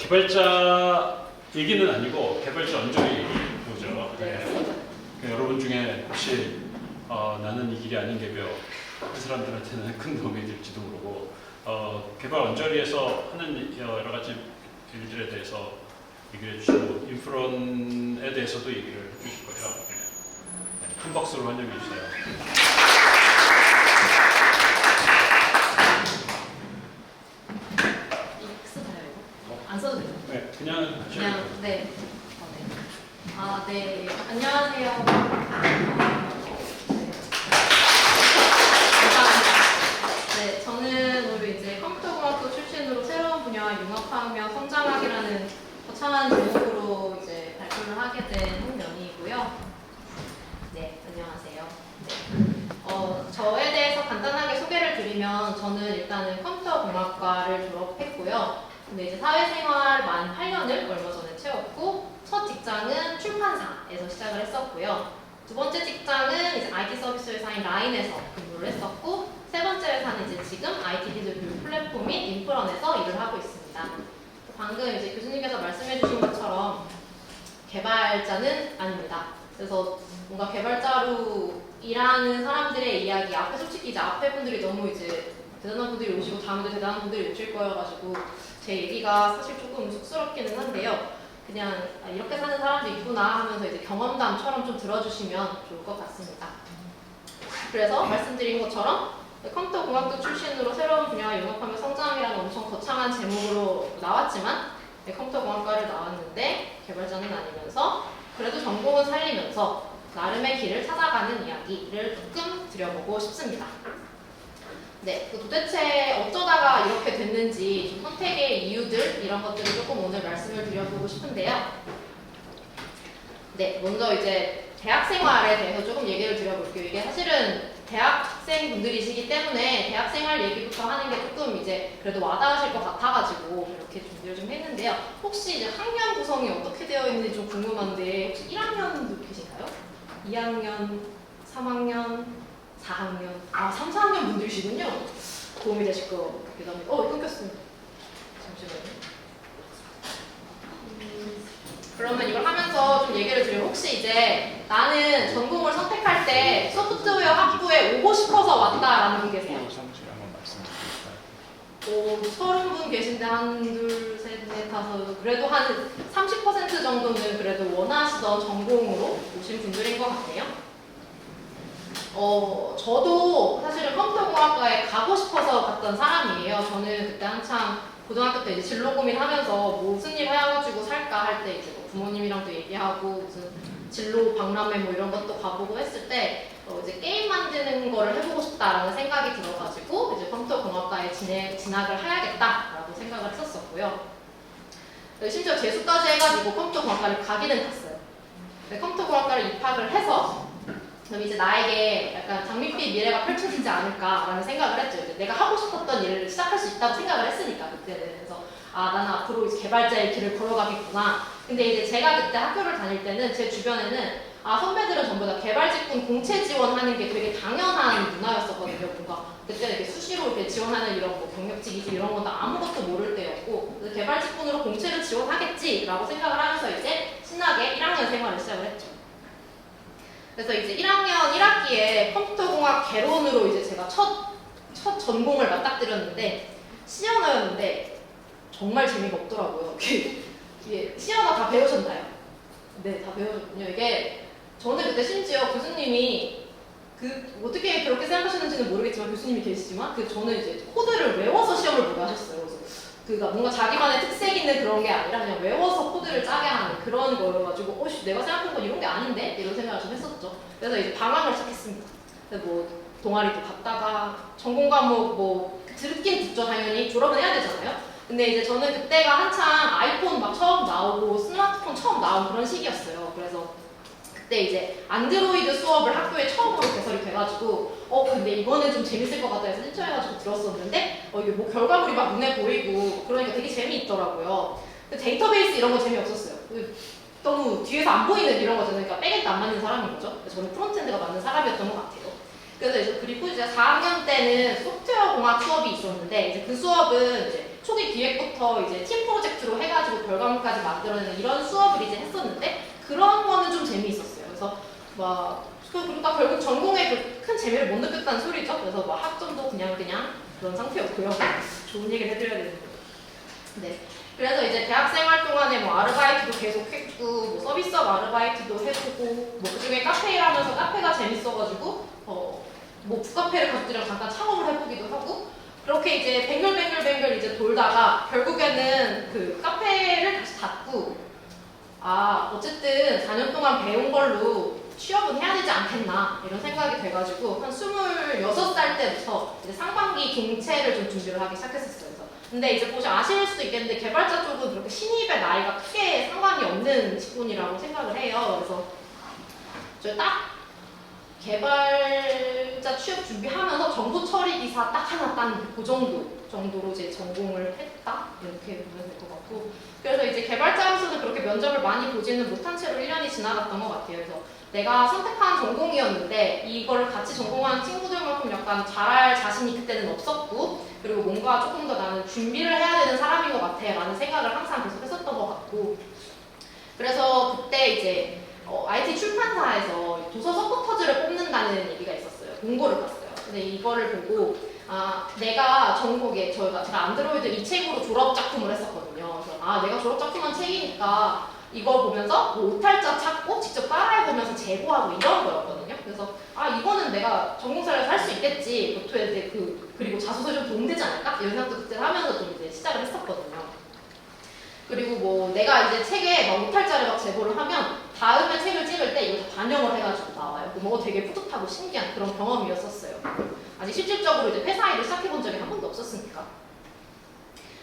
개발자 얘기는 아니고 개발자 언저리 얘기죠. 네. 여러분 중에 혹시 나는 이 길이 아닌 개별 한 사람들한테는 큰 도움이 될지도 모르고 개발 언저리에서 하는 여러 가지 일들에 대해서 얘기를 해주시고 인프론에 대해서도 얘기를 해주실 거예요. 네. 큰 박수로 환영해 주세요. 안 써도 되죠? 네, 그냥 네. 네. 안녕하세요. 감사합니다. 네, 저는 오늘 이제 컴퓨터공학부 출신으로 새로운 분야와 융합하며 성장하기라는 거창한 제목으로 이제 발표를 하게 된 홍연희이고요. 네, 안녕하세요. 네. 저에 대해서 간단하게 소개를 드리면 저는 일단은 컴퓨터공학과를 졸업했고요. 근데 이제 사회생활 만 8년을 얼마 전에 채웠고 첫 직장은 출판사에서 시작을 했었고요. 두 번째 직장은 이제 IT 서비스 회사인 라인에서 근무를 했었고 세 번째 회사는 이제 지금 IT 기술 교육 플랫폼인 인프런에서 일을 하고 있습니다. 방금 이제 교수님께서 말씀해주신 것처럼 개발자는 아닙니다. 그래서 뭔가 개발자로 일하는 사람들의 이야기 앞에 솔직히 이제 앞에 분들이 너무 이제 대단한 분들이 오시고 다음에도 대단한 분들이 오실 거여가지고 제 얘기가 사실 조금 쑥스럽기는 한데요. 그냥 이렇게 사는 사람도 있구나 하면서 이제 경험담처럼 좀 들어주시면 좋을 것 같습니다. 그래서 말씀드린 것처럼 컴퓨터공학도 출신으로 새로운 분야와 융합하며 성장이라는 엄청 거창한 제목으로 나왔지만 컴퓨터공학과를 나왔는데 개발자는 아니면서 그래도 전공은 살리면서 나름의 길을 찾아가는 이야기를 조금 드려보고 싶습니다. 네, 도대체 어쩌다가 이렇게 됐는지 좀 선택의 이유들 이런 것들을 조금 오늘 말씀을 드려보고 싶은데요. 네, 먼저 이제 대학 생활에 대해서 조금 얘기를 드려볼게요. 이게 사실은 대학생 분들이시기 때문에 대학 생활 얘기부터 하는 게 조금 이제 그래도 와닿으실 것 같아가지고 이렇게 준비를 좀 했는데요. 혹시 이제 학년 구성이 어떻게 되어 있는지 좀 궁금한데 혹시 1학년도 계신가요? 2학년, 3학년, 4학년, 3, 4학년 분들이시군요. 도움이 되실 것 같기도 합니다. 끊겼어요. 잠시만요. 그러면 이걸 하면서 좀 얘기를 드리면 혹시 이제 나는 전공을 선택할 때 소프트웨어 학부에 오고 싶어서 왔다라는 분 계세요? 30분 계신데 한, 둘, 셋, 넷, 다섯 그래도 한 30% 정도는 그래도 원하시던 전공으로 오신 분들인 것 같네요. 저도 사실은 컴퓨터공학과에 가고 싶어서 갔던 사람이에요. 저는 그때 한창 고등학교 때 이제 진로 고민하면서 무슨 일 해가지고 살까 할 때 이제 뭐 부모님이랑도 얘기하고 무슨 진로 박람회 뭐 이런 것도 가보고 했을 때 이제 게임 만드는 거를 해보고 싶다라는 생각이 들어가지고 이제 컴퓨터공학과에 진학을 해야겠다라고 생각을 했었었고요. 심지어 재수까지 해가지고 컴퓨터공학과를 가기는 갔어요. 컴퓨터공학과를 입학을 해서 그럼 이제 나에게 약간 장밋빛 미래가 펼쳐지지 않을까라는 생각을 했죠. 이제 내가 하고 싶었던 일을 시작할 수 있다고 생각을 했으니까 그때는. 그래서 나는 앞으로 이제 개발자의 길을 걸어가겠구나. 근데 이제 제가 그때 학교를 다닐 때는 제 주변에는 선배들은 전부 다 개발 직군 공채 지원하는 게 되게 당연한 문화였었거든요. 뭔가 그때는 이렇게 수시로 이렇게 지원하는 이런 뭐 경력직 이직 이런 건 아무것도 모를 때였고 그래서 개발 직군으로 공채를 지원하겠지라고 생각을 하면서 이제 신나게 1학년 생활을 시작을 했죠. 그래서 이제 1학년 1학기에 컴퓨터공학 개론으로 이제 제가 첫 전공을 맞닥뜨렸는데 C언어였는데 정말 재미가 없더라고요. 이게 C언어 다 배우셨나요? 네, 다 배우셨군요. 이게 저는 그때 심지어 교수님이 어떻게 그렇게 생각하시는지는 모르겠지만 교수님이 계시지만 저는 이제 코드를 외워서 시험을 보게 하셨어요. 그래서 뭔가 자기만의 특색 있는 그런 게 아니라 그냥 외워서 코드를 짜게 하는 그런 거여가지고 내가 생각한 건 이런 게 아닌데? 이런 생각을 좀 했었죠. 그래서 이제 방황을 시작했습니다. 뭐 동아리도 갔다가 전공 과목 듣긴 듣죠. 당연히 졸업은 해야 되잖아요. 근데 이제 저는 그때가 한창 아이폰 막 처음 나오고 스마트폰 처음 나온 그런 시기였어요. 그래서 그때 이제 안드로이드 수업을 학교에 처음으로 개설이 돼가지고 근데 이거는 좀 재밌을 것 같다 해서 신청해가지고 들었었는데 이게 뭐 결과물이 막 눈에 보이고 그러니까 되게 재미있더라고요. 데이터베이스 이런 거 재미없었어요. 너무 뒤에서 안 보이는 이런 거잖아요. 그러니까 백엔드 안 맞는 사람인 거죠. 저는 프론트엔드가 맞는 사람이었던 것 같아요. 그래서 그리고 이제 4학년 때는 소프트웨어 공학 수업이 있었는데 이제 그 수업은 이제 초기 기획부터 이제 팀 프로젝트로 해가지고 결과물까지 만들어내는 이런 수업을 이제 했었는데 그런 거는 좀 재미있었어요. 그래서 그러니까 결국 전공에 그 큰 재미를 못 느꼈다는 소리죠. 그래서 학점도 그냥 그런 상태였고요. 좋은 얘기를 해드려야 되는데. 네. 그래서 이제 대학생활 동안에 아르바이트도 계속 했고 서비스업 아르바이트도 해보고 그중에 카페 일하면서 카페가 재밌어가지고 북카페를 가족들이랑 잠깐 창업을 해보기도 하고 그렇게 이제 뱅글뱅글 이제 돌다가 결국에는 그 카페를 다시 닫고 어쨌든 4년 동안 배운 걸로 취업은 해야 되지 않겠나 이런 생각이 돼가지고 한 26살 때부터 이제 상반기 경채를 좀 준비를 하기 시작했었어요. 근데 이제 아실 수도 있겠는데 개발자 쪽은 그렇게 신입의 나이가 크게 상관이 없는 직군이라고 생각을 해요. 그래서 저 딱 개발자 취업 준비하면서 정보 처리 기사 딱 하나 딴 그 정도로 이제 전공을 했다 이렇게 보면 될 것 같고 그래서 이제 개발자로서는 그렇게 면접을 많이 보지는 못한 채로 1년이 지나갔던 것 같아요. 그래서 내가 선택한 전공이었는데 이걸 같이 전공한 친구들만큼 약간 잘할 자신이 그때는 없었고 그리고 뭔가 조금 더 나는 준비를 해야 되는 사람인 것 같아 라는 생각을 항상 계속 했었던 것 같고 그래서 그때 이제 IT 출판사에서 도서 서포터즈를 뽑는다는 얘기가 있었어요. 공고를 봤어요. 근데 이거를 보고 내가 전공에 제가 안드로이드 이 책으로 졸업 작품을 했었거든요. 그래서 내가 졸업 작품한 책이니까 이걸 보면서 오탈자 찾고 직접 따라해보면서 제보하고 이런 거였거든요. 그래서 이거는 내가 전공사를 할 수 있겠지. 노트에 이제 그리고 자소서에 좀 도움되지 않을까? 이런 생각도 그때 하면서 좀 이제 시작을 했었거든요. 그리고 내가 이제 책에 오탈자를 제보를 하면 다음에 책을 찍을 때 이거 다 반영을 해가지고 나와요. 되게 뿌듯하고 신기한 그런 경험이었었어요. 아직 실질적으로 이제 회사 일을 시작해본 적이 한 번도 없었으니까.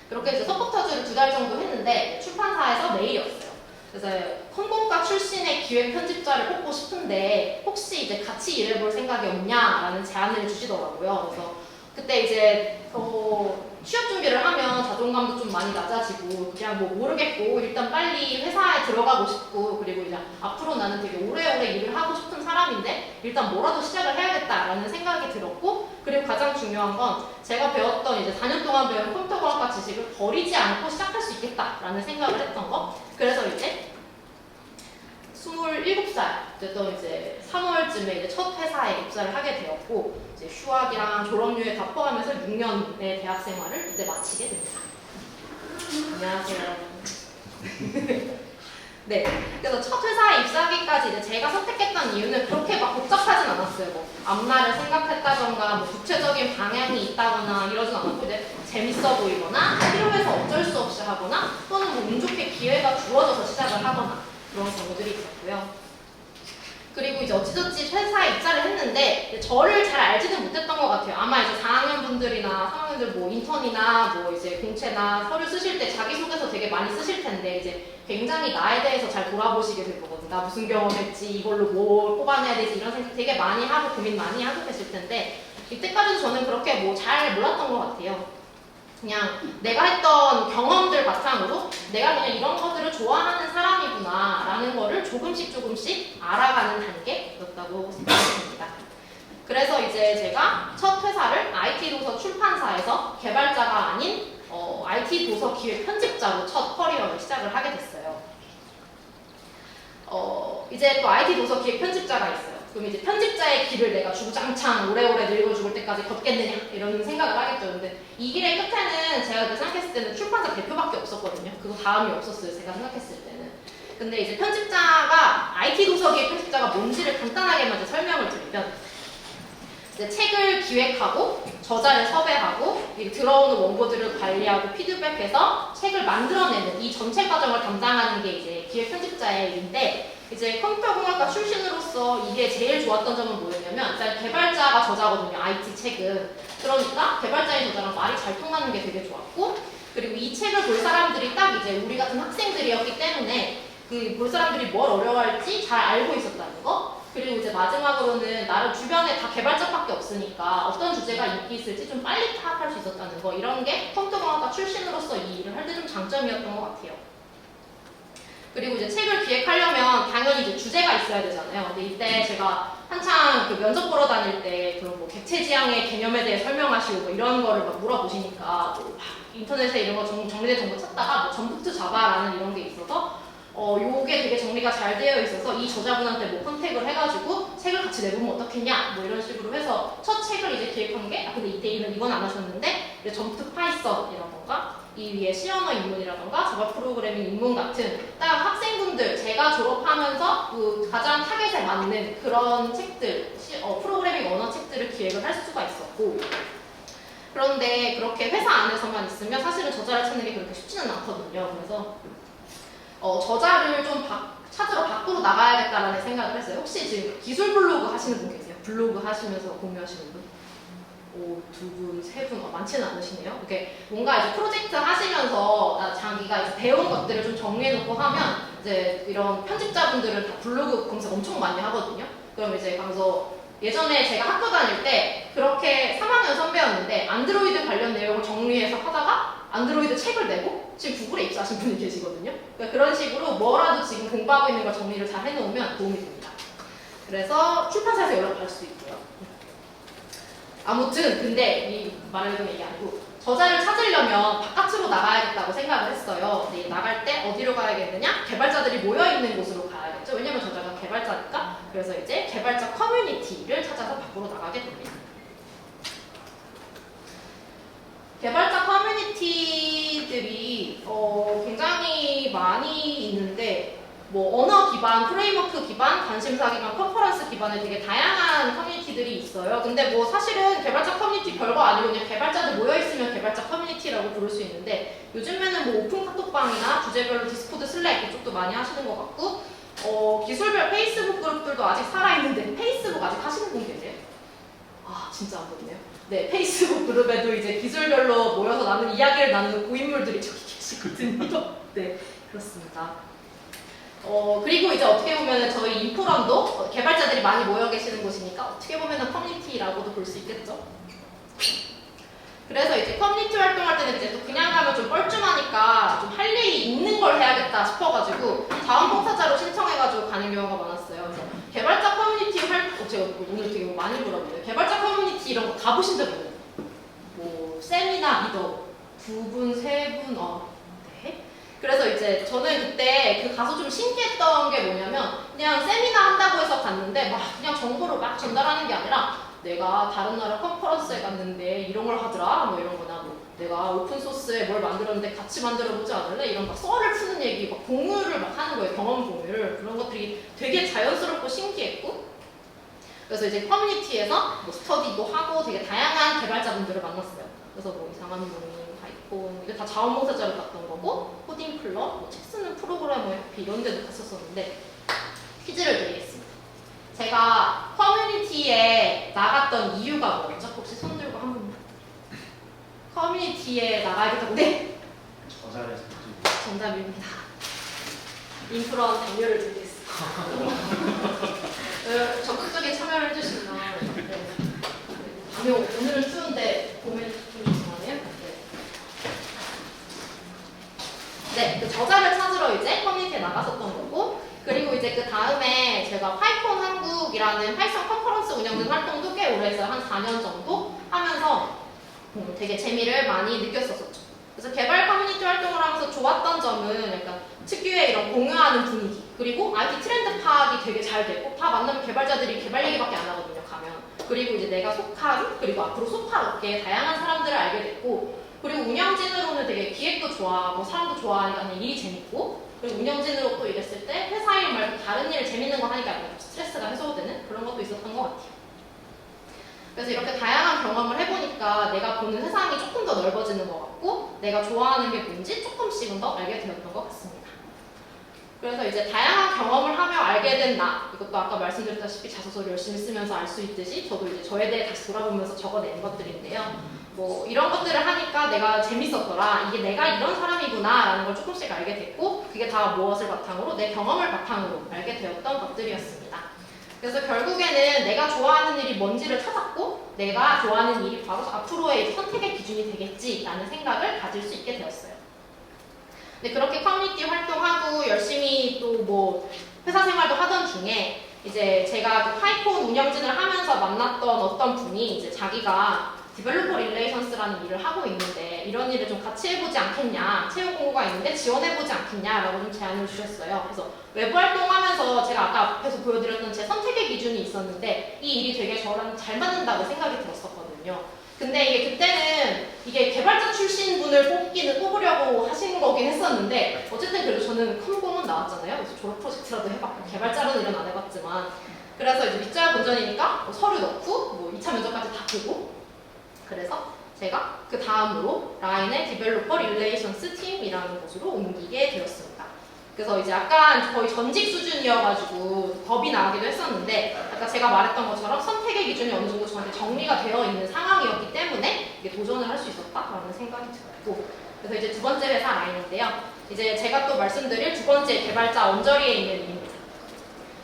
그렇게 이제 서포터즈를 2달 정도 했는데 출판사에서 메일이었어요. 그래서 컴공과 출신의 기획 편집자를 뽑고 싶은데 혹시 이제 같이 일해볼 생각이 없냐라는 제안을 주시더라고요. 그래서 그때 이제 취업 준비를 하면 자존감도 좀 많이 낮아지고 그냥 모르겠고 일단 빨리 회사에 들어가고 싶고 그리고 이제 앞으로 나는 되게 오래오래 일을 하고 싶은 사람인데 일단 뭐라도 시작을 해야겠다라는 생각이 들었고 그리고 가장 중요한 건 제가 배웠던 이제 4년 동안 배운 컴퓨터공학과 지식을 버리지 않고 시작할 수 있겠다라는 생각을 했던 거. 그래서 이제 27살 됐던 이제 3월쯤에 이제 첫 회사에 입사를 하게 되었고 이제 휴학이랑 졸업료에 다 포함해서 6년의 대학 생활을 그때 마치게 됩니다. 안녕하세요. 네, 그래서 첫 회사에 입사하기까지 이제 제가 선택했던 이유는 그렇게 복잡하진 않았어요. 앞날을 생각했다던가 구체적인 방향이 있다거나 이러진 않았고 이제 재밌어 보이거나 필요해서 어쩔 수 없이 하거나 또는 운 좋게 기회가 주어져서 시작을 하거나 그런 경우들이 있었고요. 그리고 이제 어찌저찌 회사에 입사를 했는데 저를 잘 알지는 못했던 것 같아요. 아마 이제 4학년 분들이나 3학년들 인턴이나 이제 공채나 서류 쓰실 때 자기소개서 되게 많이 쓰실 텐데 이제 굉장히 나에 대해서 잘 돌아보시게 될 거거든요. 나 무슨 경험했지, 이걸로 뭘 뽑아내야 되지 이런 생각 되게 많이 하고 고민 많이 하고 계실 텐데 이때까지는 저는 그렇게 잘 몰랐던 것 같아요. 그냥 내가 했던 경험들 바탕으로 내가 그냥 이런 것들을 좋아하는 사람이구나 라는 거를 조금씩 알아가는 단계였다고 생각합니다. 그래서 이제 제가 첫 회사를 IT 도서 출판사에서 개발자가 아닌 IT 도서 기획 편집자로 첫 커리어를 시작을 하게 됐어요. 이제 또 IT 도서 기획 편집자가 있어요. 그럼 이제 편집자의 길을 내가 주구장창 오래오래 늙어 죽을 때까지 걷겠느냐 이런 생각을 하겠죠. 근데 이 길의 끝에는 제가 생각했을 때는 출판사 대표밖에 없었거든요. 그거 다음이 없었어요. 제가 생각했을 때는. 근데 이제 편집자가 IT 도서기의 편집자가 뭔지를 간단하게만 이제 설명을 드리면 이제 책을 기획하고 저자를 섭외하고 들어오는 원고들을 관리하고 피드백해서 책을 만들어내는 이 전체 과정을 담당하는 게 이제 기획 편집자의 일인데 이제 컴퓨터공학과 출신으로서 이게 제일 좋았던 점은 뭐였냐면 일단 개발자가 저자거든요. IT 책은. 그러니까 개발자의 저자랑 말이 잘 통하는 게 되게 좋았고 그리고 이 책을 볼 사람들이 딱 이제 우리 같은 학생들이었기 때문에 그 볼 사람들이 뭘 어려워할지 잘 알고 있었다는 거 그리고 이제 마지막으로는 나를 주변에 다 개발자밖에 없으니까 어떤 주제가 인기 있을지 좀 빨리 파악할 수 있었다는 거 이런 게 컴퓨터공학과 출신으로서 이 일을 할 때 좀 장점이었던 것 같아요. 그리고 이제 책을 기획하려면 당연히 이제 주제가 있어야 되잖아요. 근데 이때 제가 한창 그 면접 보러 다닐 때 그런 객체지향의 개념에 대해 설명하시고 이런 거를 물어보시니까 인터넷에 이런 거 정리된 정보 찾다가 뭐 점프트 자바라는 이런 게 있어서 요게 되게 정리가 잘 되어 있어서 이 저자분한테 뭐 컨택을 해가지고 책을 같이 내보면 어떻겠냐 뭐 이런 식으로 해서 첫 책을 이제 기획한 게 근데 이때는 이건 안 하셨는데 이제 점프트 파이썬이라던가 이 위에 시언어 입문이라던가 자바 프로그래밍 입문 같은 딱 학생분들 제가 졸업하면서 그 가장 타겟에 맞는 그런 책들 프로그래밍 언어 책들을 기획을 할 수가 있었고 그런데 그렇게 회사 안에서만 있으면 사실은 저자를 찾는 게 그렇게 쉽지는 않거든요. 그래서 저자를 좀 찾으러 밖으로 나가야겠다라는 생각을 했어요. 혹시 지금 기술 블로그 하시는 분 계세요? 블로그 하시면서 공유하시는 분? 두 분, 세 분, 많지는 않으시네요. 이렇게 뭔가 이제 프로젝트 하시면서 자기가 이제 배운 것들을 좀 정리해놓고 하면 이제 이런 편집자분들은 다 블로그 검색 엄청 많이 하거든요. 그럼 이제 가서 예전에 제가 학교 다닐 때 그렇게 3학년 선배였는데 안드로이드 관련 내용을 정리해서 하다가 안드로이드 책을 내고 지금 구글에 입사하신 분이 계시거든요. 그러니까 그런 식으로 뭐라도 지금 공부하고 있는 걸 정리를 잘 해놓으면 도움이 됩니다. 그래서 출판사에서 연락받을 수 있고요. 아무튼 근데 이 말하려던 얘기 아니고 저자를 찾으려면 바깥으로 나가야겠다고 생각을 했어요. 근데 나갈 때 어디로 가야겠느냐? 개발자들이 모여있는 곳으로 가야겠죠. 왜냐면 저자가 개발자니까. 그래서 이제 개발자 커뮤니티를 찾아서 밖으로 나가게 됩니다. 개발자 커뮤니티들이 굉장히 많이 있는데 뭐 언어 기반, 프레임워크 기반, 관심사 기반, 컨퍼런스 기반의 되게 다양한 커뮤니티들이 있어요. 근데 뭐 사실은 개발자 커뮤니티 별거 아니고 그냥 개발자들 모여있으면 개발자 커뮤니티라고 부를 수 있는데 요즘에는 뭐 오픈 카톡방이나 주제별로 디스코드, 슬랙 이쪽도 많이 하시는 것 같고 기술별 페이스북 그룹들도 아직 살아있는데 페이스북 아직 하시는 분 계세요? 아 진짜 안 보이네요. 네, 페이스북 그룹에도 이제 기술별로 모여서 이야기를 나누는 고인물들이 저기 계시거든요. 네, 그렇습니다. 그리고 이제 어떻게 보면 저희 인포럼도 개발자들이 많이 모여 계시는 곳이니까 어떻게 보면 커뮤니티라고도 볼 수 있겠죠. 그래서 이제 커뮤니티 활동할 때는 이제 또 그냥 가면 좀 뻘쭘하니까 좀 할 일이 있는 걸 해야겠다 싶어가지고 자원봉사자로 신청해가지고 가는 경우가 많았어요. 그래서 개발자 커뮤니티 제가 오늘 되게 많이 물어보네요. 개발자 커뮤니티 이런 거 가보신 적 있나요? 뭐 세미나 리더 2분, 3분, 네. 그래서 이제 저는 그때 가서 좀 신기했던 게 뭐냐면 그냥 세미나 한다고 해서 갔는데 막 그냥 정보를 막 전달하는 게 아니라 내가 다른 나라 컨퍼런스에 갔는데 이런 걸 하더라 뭐 이런 거나 뭐 내가 오픈소스에 뭘 만들었는데 같이 만들어보지 않을래? 이런 막 썰을 푸는 얘기 막 공유를 막 하는 거예요. 경험 공유를. 그런 것들이 되게 자연스럽고 신기했고 그래서 이제 커뮤니티에서 뭐 스터디도 하고 되게 다양한 개발자분들을 만났어요. 그래서 뭐 이상한 분이 이게 다 자원봉사자로 갔던 거고 코딩 클럽, 뭐 책 쓰는 프로그래머 협회 이런 데도 갔었었는데 퀴즈를 드리겠습니다. 제가 커뮤니티에 나갔던 이유가 뭐였죠? 혹시 손 들고 한 분만. 커뮤니티에 나가야겠다고. 네! 저자를 정답입니다. 인프런 당뇨를 드리겠습니다. 적극적인 참여를 해주시면 네. 오늘은 추운데 봄에는 좀 이상하네요. 네, 그 저자를 찾으러 이제 커뮤니티에 나갔었던 거고 그리고 이제 그 다음에 제가 파이콘 한국이라는 파이썬 컨퍼런스 운영진 활동도 꽤 오래 했어요. 한 4년 정도 하면서 되게 재미를 많이 느꼈었죠. 그래서 개발 커뮤니티 활동을 하면서 좋았던 점은 약간 특유의 이런 공유하는 분위기 그리고 IT 트렌드 파악이 되게 잘 되고 다 만나면 개발자들이 개발 얘기밖에 안 하거든요, 가면. 그리고 이제 내가 속한 그리고 앞으로 속할 업계에 다양한 사람들을 알게 됐고 그리고 운영진으로는 되게 기획도 좋아하고 사람도 좋아하니까 일이 재밌고 그리고 운영진으로 또 일했을 때 회사 일 말고 다른 일 재밌는 거 하니까 약간 스트레스가 해소되는 그런 것도 있었던 것 같아요. 그래서 이렇게 다양한 경험을 해보니까 내가 보는 세상이 조금 더 넓어지는 것 같고 내가 좋아하는 게 뭔지 조금씩은 더 알게 되었던 것 같습니다. 그래서 이제 다양한 경험을 하며 알게 된 나 이것도 아까 말씀드렸다시피 자소서를 열심히 쓰면서 알 수 있듯이 저도 이제 저에 대해 다시 돌아보면서 적어낸 것들인데요. 뭐 이런 것들을 하니까 내가 재밌었더라 이게 내가 이런 사람이구나 라는 걸 조금씩 알게 됐고 그게 다 무엇을 바탕으로 내 경험을 바탕으로 알게 되었던 것들이었습니다. 그래서 결국에는 내가 좋아하는 일이 뭔지를 찾았고 내가 좋아하는 일이 바로 앞으로의 선택의 기준이 되겠지라는 생각을 가질 수 있게 되었어요. 근데 그렇게 커뮤니티 활동하고 열심히 또 뭐 회사 생활도 하던 중에 이제 제가 그 파이콘 운영진을 하면서 만났던 어떤 분이 이제 자기가 디벨로퍼 릴레이션스라는 일을 하고 있는데 이런 일을 좀 같이 해보지 않겠냐, 채용 공고가 있는데 지원해보지 않겠냐라고 좀 제안을 주셨어요. 그래서 외부 활동하면서 제가 아까 앞에서 보여드렸던 제 선택의 기준이 있었는데 이 일이 되게 저랑 잘 맞는다고 생각이 들었었거든요. 근데 이게 그때는 이게 개발자 출신 분을 뽑으려고 하신 거긴 했었는데 어쨌든 그래도 저는 컴공은 나왔잖아요. 그래서 졸업 프로젝트라도 해봤고 개발자로는 일은 안 해봤지만 그래서 이제 밑자야 본전이니까 뭐 서류 넣고 뭐 2차 면접까지 다 보고 그래서 제가 그 다음으로 라인의 디벨로퍼 릴레이션스 팀이라는 곳으로 옮기게 되었습니다. 그래서 이제 약간 거의 전직 수준이어가지고 겁이 나기도 했었는데 아까 제가 말했던 것처럼 선택의 기준이 어느 정도 저한테 정리가 되어 있는 상황이었기 때문에 이게 도전을 할 수 있었다라는 생각이 들었고 그래서 이제 두 번째 회사 라인인데요. 이제 제가 또 말씀드릴 두 번째 개발자 언저리에 있는 일입니다.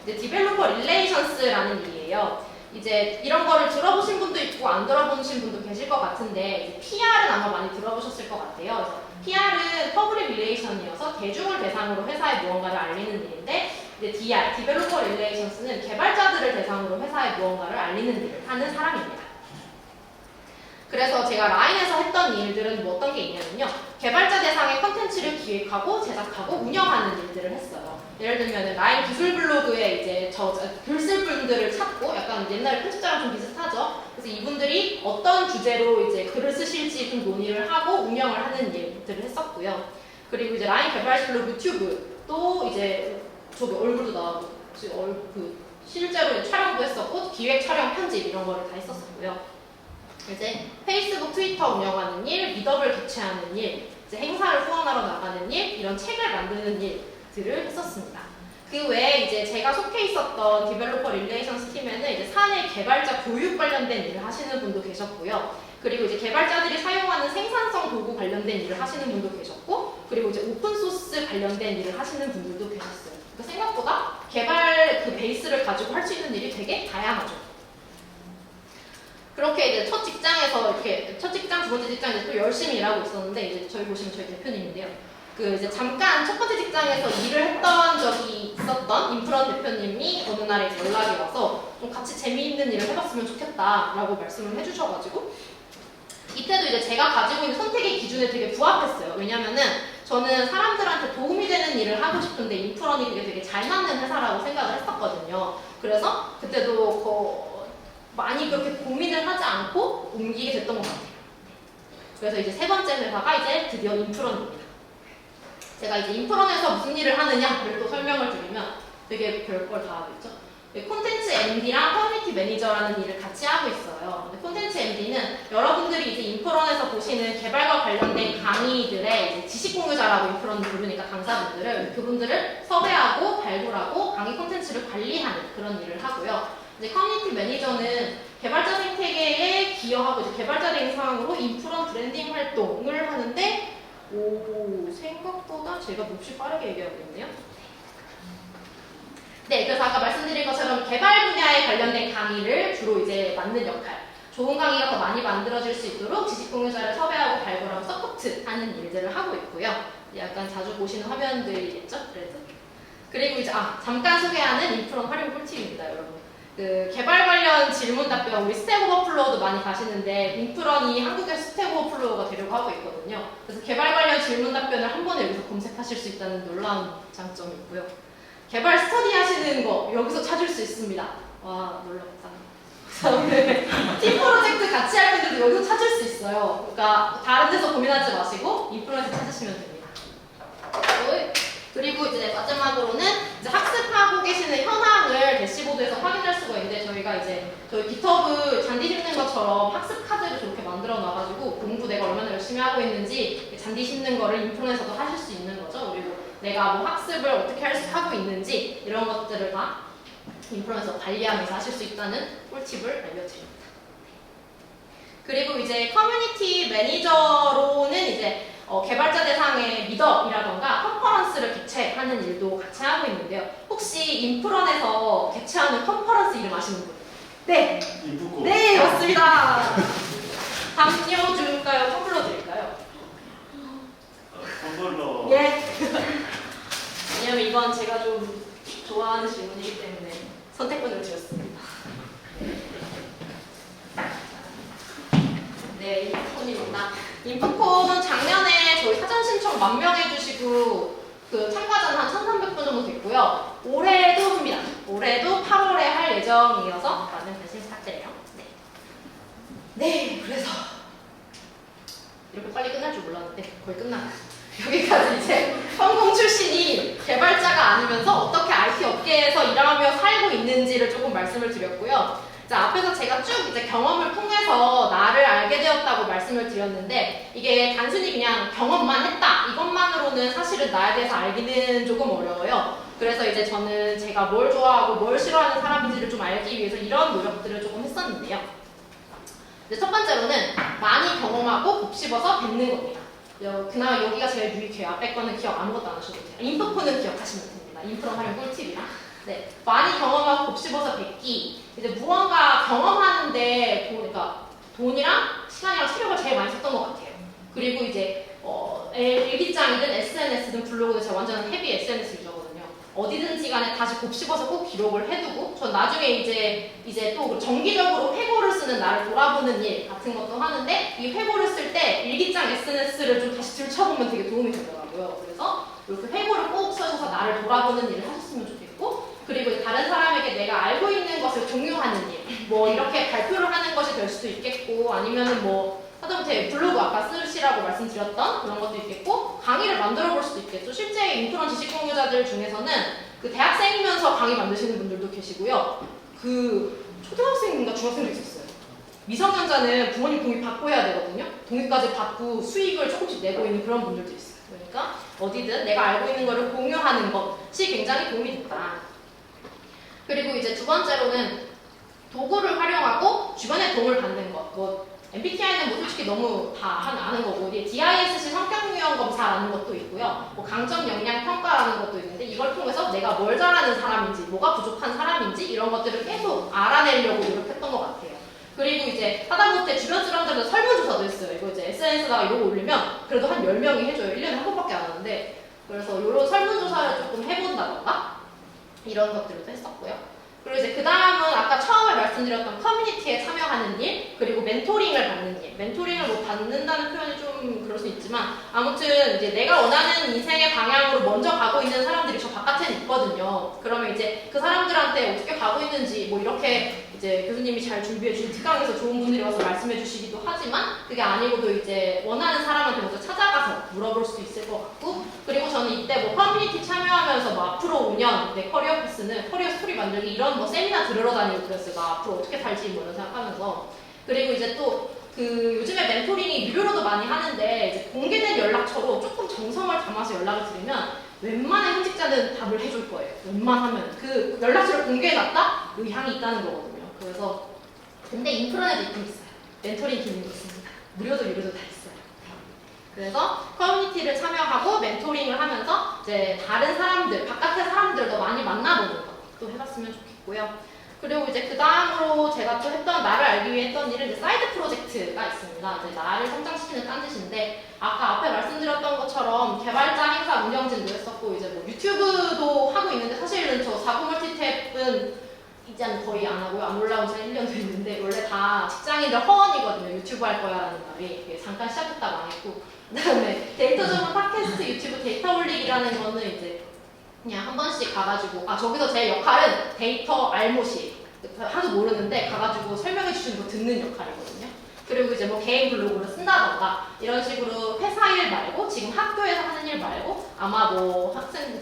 이제 디벨로퍼 릴레이션스라는 일이에요. 이제 이런 거를 들어보신 분도 있고 안 들어보신 분도 계실 것 같은데 PR은 아마 많이 들어보셨을 것 같아요. 그래서 PR은 퍼블릭 릴레이션이어서 대중을 대상으로 회사에 무언가를 알리는 일인데 이제 DR, 디벨로퍼 릴레이션스는 개발자들을 대상으로 회사에 무언가를 알리는 일을 하는 사람입니다. 그래서 제가 라인에서 했던 일들은 뭐 어떤 게 있냐면요. 개발자 대상의 컨텐츠를 기획하고 제작하고 운영하는 일들을 했어요. 예를 들면 라인 기술 블로그에 이제 글 쓸 분들을 찾고 약간 옛날에 편집자랑 좀 비슷하죠. 그래서 이분들이 어떤 주제로 이제 글을 쓰실지 좀 논의를 하고 운영을 하는 일들을 했었고요. 그리고 이제 라인 개발 블로그 유튜브도 이제 저기 얼굴도 나오고 실제로 촬영도 했었고 기획 촬영 편집 이런 거를 다 했었었고요. 이제 페이스북, 트위터 운영하는 일, 미더블 개최하는 일, 이제 행사를 후원하러 나가는 일, 이런 책을 만드는 일들을 했었습니다. 그 외에 이제 제가 속해 있었던 디벨로퍼 릴레이션스 팀에는 이제 사내 개발자 교육 관련된 일을 하시는 분도 계셨고요. 그리고 이제 개발자들이 사용하는 생산성 도구 관련된 일을 하시는 분도 계셨고, 그리고 이제 오픈소스 관련된 일을 하시는 분들도 계셨어요. 그러니까 생각보다 개발 그 베이스를 가지고 할 수 있는 일이 되게 다양하죠. 그렇게 이제 첫 직장에서 이렇게 첫 직장, 두 번째 직장 이제 또 열심히 일하고 있었는데 이제 저희 보시면 저희 대표님인데요. 그 이제 잠깐 첫 번째 직장에서 일을 했던 적이 있었던 인프런 대표님이 어느 날에 이제 연락이 와서 좀 같이 재미있는 일을 해봤으면 좋겠다라고 말씀을 해주셔가지고 이때도 이제 제가 가지고 있는 선택의 기준에 되게 부합했어요. 왜냐면은 저는 사람들한테 도움이 되는 일을 하고 싶은데 인프런이 그게 되게 잘 맞는 회사라고 생각을 했었거든요. 그래서 그때도 많이 그렇게 고민을 하지 않고 옮기게 됐던 것 같아요. 그래서 이제 세 번째 회사가 이제 드디어 인프런입니다. 제가 이제 인프런에서 무슨 일을 하느냐를 또 설명을 드리면 되게 별걸 다 하겠죠. 콘텐츠 MD랑 커뮤니티 매니저라는 일을 같이 하고 있어요. 콘텐츠 MD는 여러분들이 이제 인프런에서 보시는 개발과 관련된 강의들의 이제 지식 공유자라고 인프런을 부르니까 강사분들을 그분들을 섭외하고 발굴하고 강의 콘텐츠를 관리하는 그런 일을 하고요. 이제 커뮤니티 매니저는 개발자 생태계에 기여하고 이제 개발자적인 상황으로 인프런 브랜딩 활동을 하는데 생각보다 제가 몹시 빠르게 얘기하고 있네요. 네, 그래서 아까 말씀드린 것처럼 개발 분야에 관련된 강의를 주로 이제 맡는 역할. 좋은 강의가 더 많이 만들어질 수 있도록 지식 공유자를 섭외하고 발굴하고 서포트하는 일들을 하고 있고요. 약간 자주 보시는 화면들이겠죠? 그리고 이제 잠깐 소개하는 인프런 활용 꿀팁입니다, 여러분. 그 개발 관련 질문 답변 우리 스택 오버플로우도 많이 가시는데 인프런이 한국의 스택 오버플로우가 되려고 하고 있거든요. 그래서 개발 관련 질문 답변을 한 번에 여기서 검색하실 수 있다는 놀라운 장점이 있고요. 개발 스터디 하시는 거 여기서 찾을 수 있습니다. 와 놀랍다. 팀 프로젝트 같이 할 분들도 여기서 찾을 수 있어요. 그러니까 다른 데서 고민하지 마시고 인프런에서 찾으시면 됩니다. 그리고 이제 마지막으로는 이제 학습하고 계시는 현황을 대시보드에서 확인할 수가 있는데 저희가 이제 저희 깃허브 잔디 씹는 것처럼 학습 카드를 저렇게 만들어 놔가지고 공부 내가 얼마나 열심히 하고 있는지 잔디 씹는 거를 인프런에서도 하실 수 있는 거죠. 그리고 내가 뭐 학습을 어떻게 하고 있는지 이런 것들을 다 인프런에서 관리하면서 하실 수 있다는 꿀팁을 알려드립니다. 그리고 이제 커뮤니티 매니저로는 이제 개발자 대상의 미덕이라던가 컨퍼런스를 개최하는 일도 같이 하고 있는데요. 혹시 인프런에서 개최하는 컨퍼런스 이름 아시는 분? 네! 인프코. 네, 맞습니다. 담요 줄까요? 텀블러 드릴까요? 텀블러. 예. 왜냐면 이건 제가 좀 좋아하는 질문이기 때문에 선택권을 드렸습니다. 작년에 저희 사전 신청 10,000명 해주시고 그 참가자는 한 1,300분 정도 됐고요. 올해도 합니다. 올해도 8월에 할 예정이어서 많은 관심 부탁드려요. 네. 네, 그래서 이렇게 빨리 끝날 줄 몰랐는데 거의 끝나요. 여기까지 이제 성공 출신이 개발자가 아니면서 어떻게 IT 업계에서 일하며 살고 있는지를 조금 말씀을 드렸고요. 자, 앞에서 제가 쭉 이제 경험을 통해서 나를 알게 되었다고 말씀을 드렸는데 이게 단순히 그냥 경험만 했다 이것만으로는 사실은 나에 대해서 알기는 조금 어려워요. 그래서 이제 저는 제가 뭘 좋아하고 뭘 싫어하는 사람인지를 좀 알기 위해서 이런 노력들을 조금 했었는데요. 이제 첫 번째로는 많이 경험하고 곱씹어서 뱉는 겁니다. 그나마 여기가 제일 유익해요. 앞에 거는 기억 아무것도 안 하셔도 돼요. 인프포는 기억하시면 됩니다. 인프로 하면 꿀팁이라. 네, 많이 경험하고 곱씹어서 뱉기. 이제 무언가 경험하는데 그러니까 돈이랑 시간이랑 체력을 제일 많이 썼던 것 같아요. 그리고 이제 일기장이든 SNS든 블로그든 제가 완전 헤비 SNS 유저거든요. 어디든지 간에 다시 곱씹어서 꼭 기록을 해두고 전 나중에 이제 또 정기적으로 회고를 쓰는 나를 돌아보는 일 같은 것도 하는데 이 회고를 쓸 때 일기장 SNS를 좀 다시 들춰보면 되게 도움이 되더라고요. 그래서 이렇게 회고를 꼭 써셔서 나를 돌아보는 일을 하셨으면 좋겠고 그리고 다른 사람에게 내가 알고 있는 것을 공유하는 일 뭐 이렇게 발표를 하는 것이 될 수도 있겠고 아니면은 뭐 하다못해 블로그 아까 쓰시라고 말씀드렸던 그런 것도 있겠고 강의를 만들어 볼 수도 있겠죠. 실제 인프런 지식 공유자들 중에서는 그 대학생이면서 강의 만드시는 분들도 계시고요. 그 초등학생인가 중학생도 있었어요. 미성년자는 부모님 동의 받고 해야 되거든요. 동의까지 받고 수익을 조금씩 내고 있는 그런 분들도 있어요. 그러니까 어디든 내가 알고 있는 것을 공유하는 것이 굉장히 도움이 된다. 그리고 이제 두 번째로는 도구를 활용하고 주변의 도움을 받는 것. 뭐 MBTI는 뭐 솔직히 너무 다 아는 거고 DISC 성격 유형 검사라는 것도 있고요. 뭐 강점 역량 평가라는 것도 있는데 이걸 통해서 내가 뭘 잘하는 사람인지 뭐가 부족한 사람인지 이런 것들을 계속 알아내려고 노력했던 것 같아요. 그리고 이제 하다못해 주변 사람들은 설문조사도 했어요. 이거 이제 SNS에다가 이러고 올리면 그래도 한 10명이 해줘요. 1년에 한 번밖에 안 하는데 그래서 이런 설문조사를 조금 해본다던가 이런 것들도 했었고요. 그리고 이제 그 다음은 아까 처음에 말씀드렸던 커뮤니티에 참여하는 일, 그리고 멘토링을 받는 일. 멘토링을 뭐 받는다는 표현이 좀 그럴 수 있지만 아무튼 이제 내가 원하는 인생의 방향으로 먼저 가고 있는 사람들이 저 바깥에 있거든요. 그러면 이제 그 사람들한테 어떻게 가고 있는지 뭐 이렇게 이제 교수님이 잘 준비해 주신 특강에서 좋은 분들이 와서 말씀해 주시기도 하지만 그게 아니고도 이제 원하는 사람한테 먼저 찾아가서 물어볼 수 있을 것 같고 그리고 저는 이때 뭐 커뮤니티 참여하면서 뭐 앞으로 5년 내 커리어 패스는 커리어 스토리 만들기 이런 뭐 세미나 들으러 다니고 그랬어요. 나 앞으로 어떻게 살지 뭐 이런 생각하면서 그리고 이제 또 그 요즘에 멘토링이 무료로도 많이 하는데 이제 공개된 연락처로 조금 정성을 담아서 연락을 드리면 웬만한 현직자는 답을 해줄 거예요. 웬만하면 그 연락처를 공개해놨다? 의향이 있다는 거거든요. 그래서 근데 인프라넷도 있긴 있어요. 멘토링 기능도 있습니다. 무료도 유료도 다 있어요. 그래서 커뮤니티를 참여하고 멘토링을 하면서 이제 다른 사람들, 바깥의 사람들도 많이 만나보는 것도 해봤으면 좋겠고요. 그리고 이제 그 다음으로 제가 또 했던 나를 알기 위해 했던 일은 이제 사이드 프로젝트가 있습니다. 이제 나를 성장시키는 딴짓인데 아까 앞에 말씀드렸던 것처럼 개발자 행사 운영진도 했었고 이제 뭐 유튜브도 하고 있는데 사실은 저 4구 멀티탭은 이제는 거의 안 하고요. 안 올라온 지 1년 됐는데 원래 다 직장인들 허언이거든요. 유튜브 할 거야 라는 말이 잠깐 시작했다고 안 했고 그 다음에 데이터 전문 팟캐스트 유튜브 데이터 올리기라는 거는 이제 그냥 한 번씩 가가지고 저기서 제 역할은 데이터 알못이 하도 모르는데 가가지고 설명해 주시는 거 듣는 역할이거든요. 그리고 이제 뭐 개인 블로그를 쓴다던가 이런 식으로 회사 일 말고 지금 학교에서 하는 일 말고 아마 뭐 학생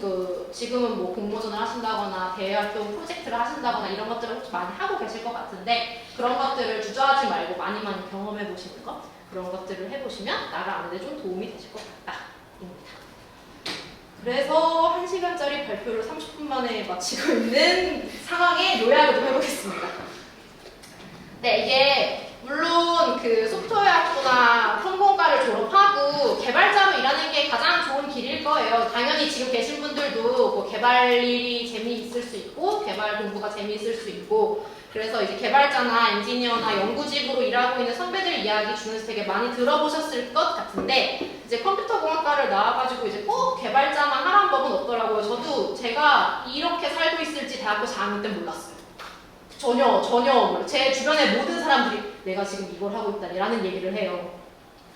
지금은 뭐 공모전을 하신다거나 대외 활동 프로젝트를 하신다거나 이런 것들을 혹시 많이 하고 계실 것 같은데 그런 것들을 주저하지 말고 많이 경험해 보시는 것 그런 것들을 해보시면 나를 아는데 좀 도움이 되실 것 같다입니다. 그래서 1시간짜리 발표를 30분 만에 마치고 있는 상황에 요약을 좀 해보겠습니다. 네, 이게 물론 그 소프트웨어학부나 성공과를 졸업하고 개발자로 일하는 게 가장 좋은 길일 거예요. 당연히 지금 계신 분들도 뭐 개발 일이 재미있을 수 있고 개발 공부가 재미있을 수 있고 그래서 이제 개발자나 엔지니어나 연구직으로 일하고 있는 선배들 이야기 중에서 되게 많이 들어보셨을 것 같은데 이제 컴퓨터공학과를 나와가지고 이제 꼭 개발자만 하라는 법은 없더라고요. 저도 제가 이렇게 살고 있을지 대학교 4학년 때 몰랐어요. 전혀 제 주변의 모든 사람들이 내가 지금 이걸 하고 있다라는 얘기를 해요.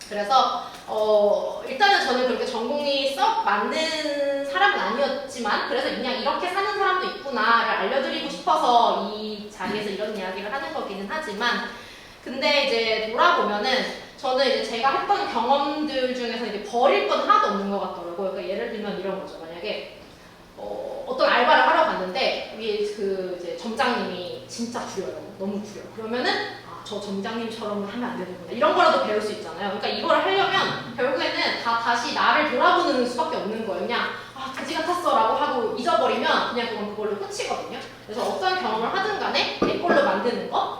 그래서 일단은 저는 그렇게 전공이 썩 맞는 사람은 아니었지만 그래서 그냥 이렇게 사는 사람도 있구나를 알려드리고 싶어서 이 자리에서 이런 이야기를 하는 거기는 하지만 근데 이제 돌아보면은 저는 이제 제가 했던 경험들 중에서 이제 버릴 건 하나도 없는 것 같더라고요. 그러니까 예를 들면 이런 거죠. 만약에 어떤 알바를 하러 갔는데 위에 그 이제 점장님이 진짜 구려요. 너무 구려. 그러면은 저 점장님처럼 하면 안 되는구나. 이런 거라도 배울 수 있잖아요. 그러니까 이걸 하려면 결국에는 다시 나를 돌아보는 수밖에 없는 거예요. 그냥 그지 같았어 라고 하고 잊어버리면 그냥 그건 그걸로 끝이거든요. 그래서 어떤 경험을 하든 간에 내 걸로 만드는 거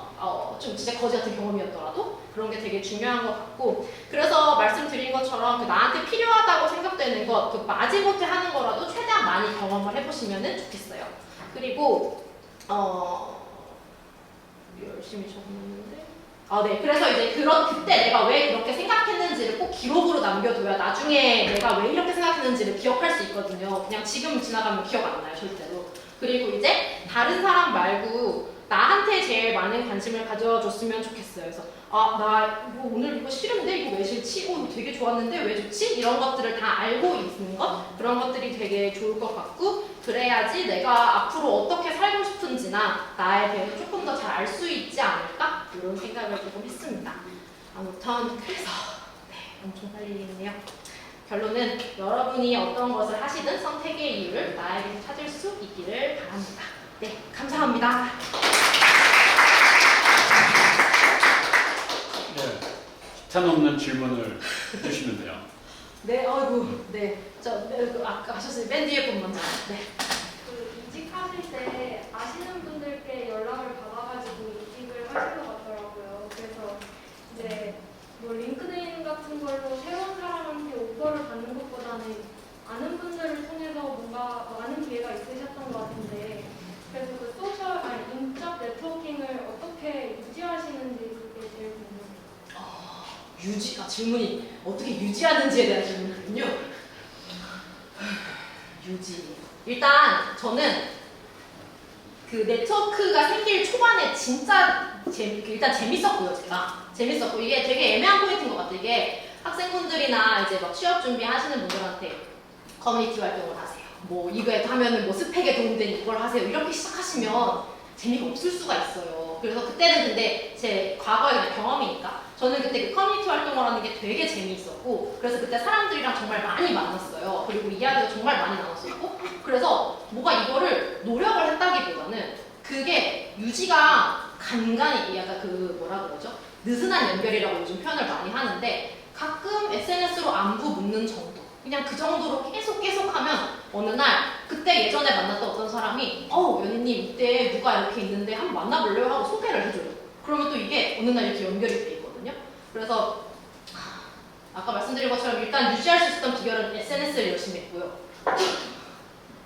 좀 진짜 거지 같은 경험이었더라도 그런 게 되게 중요한 것 같고 그래서 말씀드린 것처럼 그 나한테 필요하다고 생각되는 것, 그 마지못해 하는 거라도 최대한 많이 경험을 해보시면 좋겠어요. 그리고 열심히 적었는데 네. 그래서 이제 그때 내가 왜 그렇게 생각했는지를 꼭 기록으로 남겨둬야 나중에 내가 왜 이렇게 생각했는지를 기억할 수 있거든요. 그냥 지금 지나가면 기억 안 나요, 절대로. 그리고 이제 다른 사람 말고 나한테 제일 많은 관심을 가져줬으면 좋겠어요. 그래서 나 오늘 이거 싫은데 이거 왜 싫지? 이거 되게 좋았는데 왜 좋지? 이런 것들을 다 알고 있는 것 그런 것들이 되게 좋을 것 같고 그래야지 내가 앞으로 어떻게 살고 싶은지나 나에 대해서 조금 더 잘 알 수 있지 않을까? 이런 생각을 조금 했습니다. 아무튼 그래서 엄청 할 일이 있네요. 결론은 여러분이 어떤 것을 하시든 선택의 이유를 나에게 찾을 수 있기를 바랍니다. 네, 감사합니다. 네, 기탄 없는 질문을 해주시면 돼요. 네, 네. 아까 하셨어요. 맨 뒤에 분 먼저. 네. 이직하실 때 아시는 분들께 연락을 받아가지고 이직을 하실 것 같더라고요. 그래서 이제 뭐 링크드인 같은 걸로 새로운 사람한테 오퍼를 받는 것보다는 아는 분들을 통해서 뭔가 많은 기회가 있으셨던 것 같은데 그래서 그 인적 네트워킹을 어떻게 유지하시는지 그게 제일 궁금해요. 질문이 어떻게 유지하는지에 대한 질문이군요. 유지. 일단 저는 그 네트워크가 생길 초반에 진짜 일단 재밌었고요, 제가. 재밌었고 이게 되게 애매한 포인트인 것 같아요. 이게 학생분들이나 이제 막 취업 준비하시는 분들한테 커뮤니티 활동을 하세요. 뭐 이거에 하면은 뭐 스펙에 도움되는 이걸 하세요. 이렇게 시작하시면 재미가 없을 수가 있어요. 그래서 그때는 근데 제 과거의 그냥 경험이니까 저는 그때 그 커뮤니티 활동을 하는 게 되게 재미있었고 그래서 그때 사람들이랑 정말 많이 만났어요. 그리고 이야기도 정말 많이 나눴었고 그래서 뭐가 이거를 노력을 했다기보다는 그게 유지가 간간히 약간 그 뭐라 그러죠? 느슨한 연결이라고 요즘 표현을 많이 하는데 가끔 SNS로 안부 묻는 정도 그냥 그 정도로 계속 하면 어느 날 그때 예전에 만났던 어떤 사람이 연희님 이때 누가 이렇게 있는데 한번 만나볼래요? 하고 소개를 해줘요. 그러면 또 이게 어느 날 이렇게 연결이 돼 있거든요. 그래서 아까 말씀드린 것처럼 일단 유지할 수 있었던 비결은 SNS를 열심히 했고요.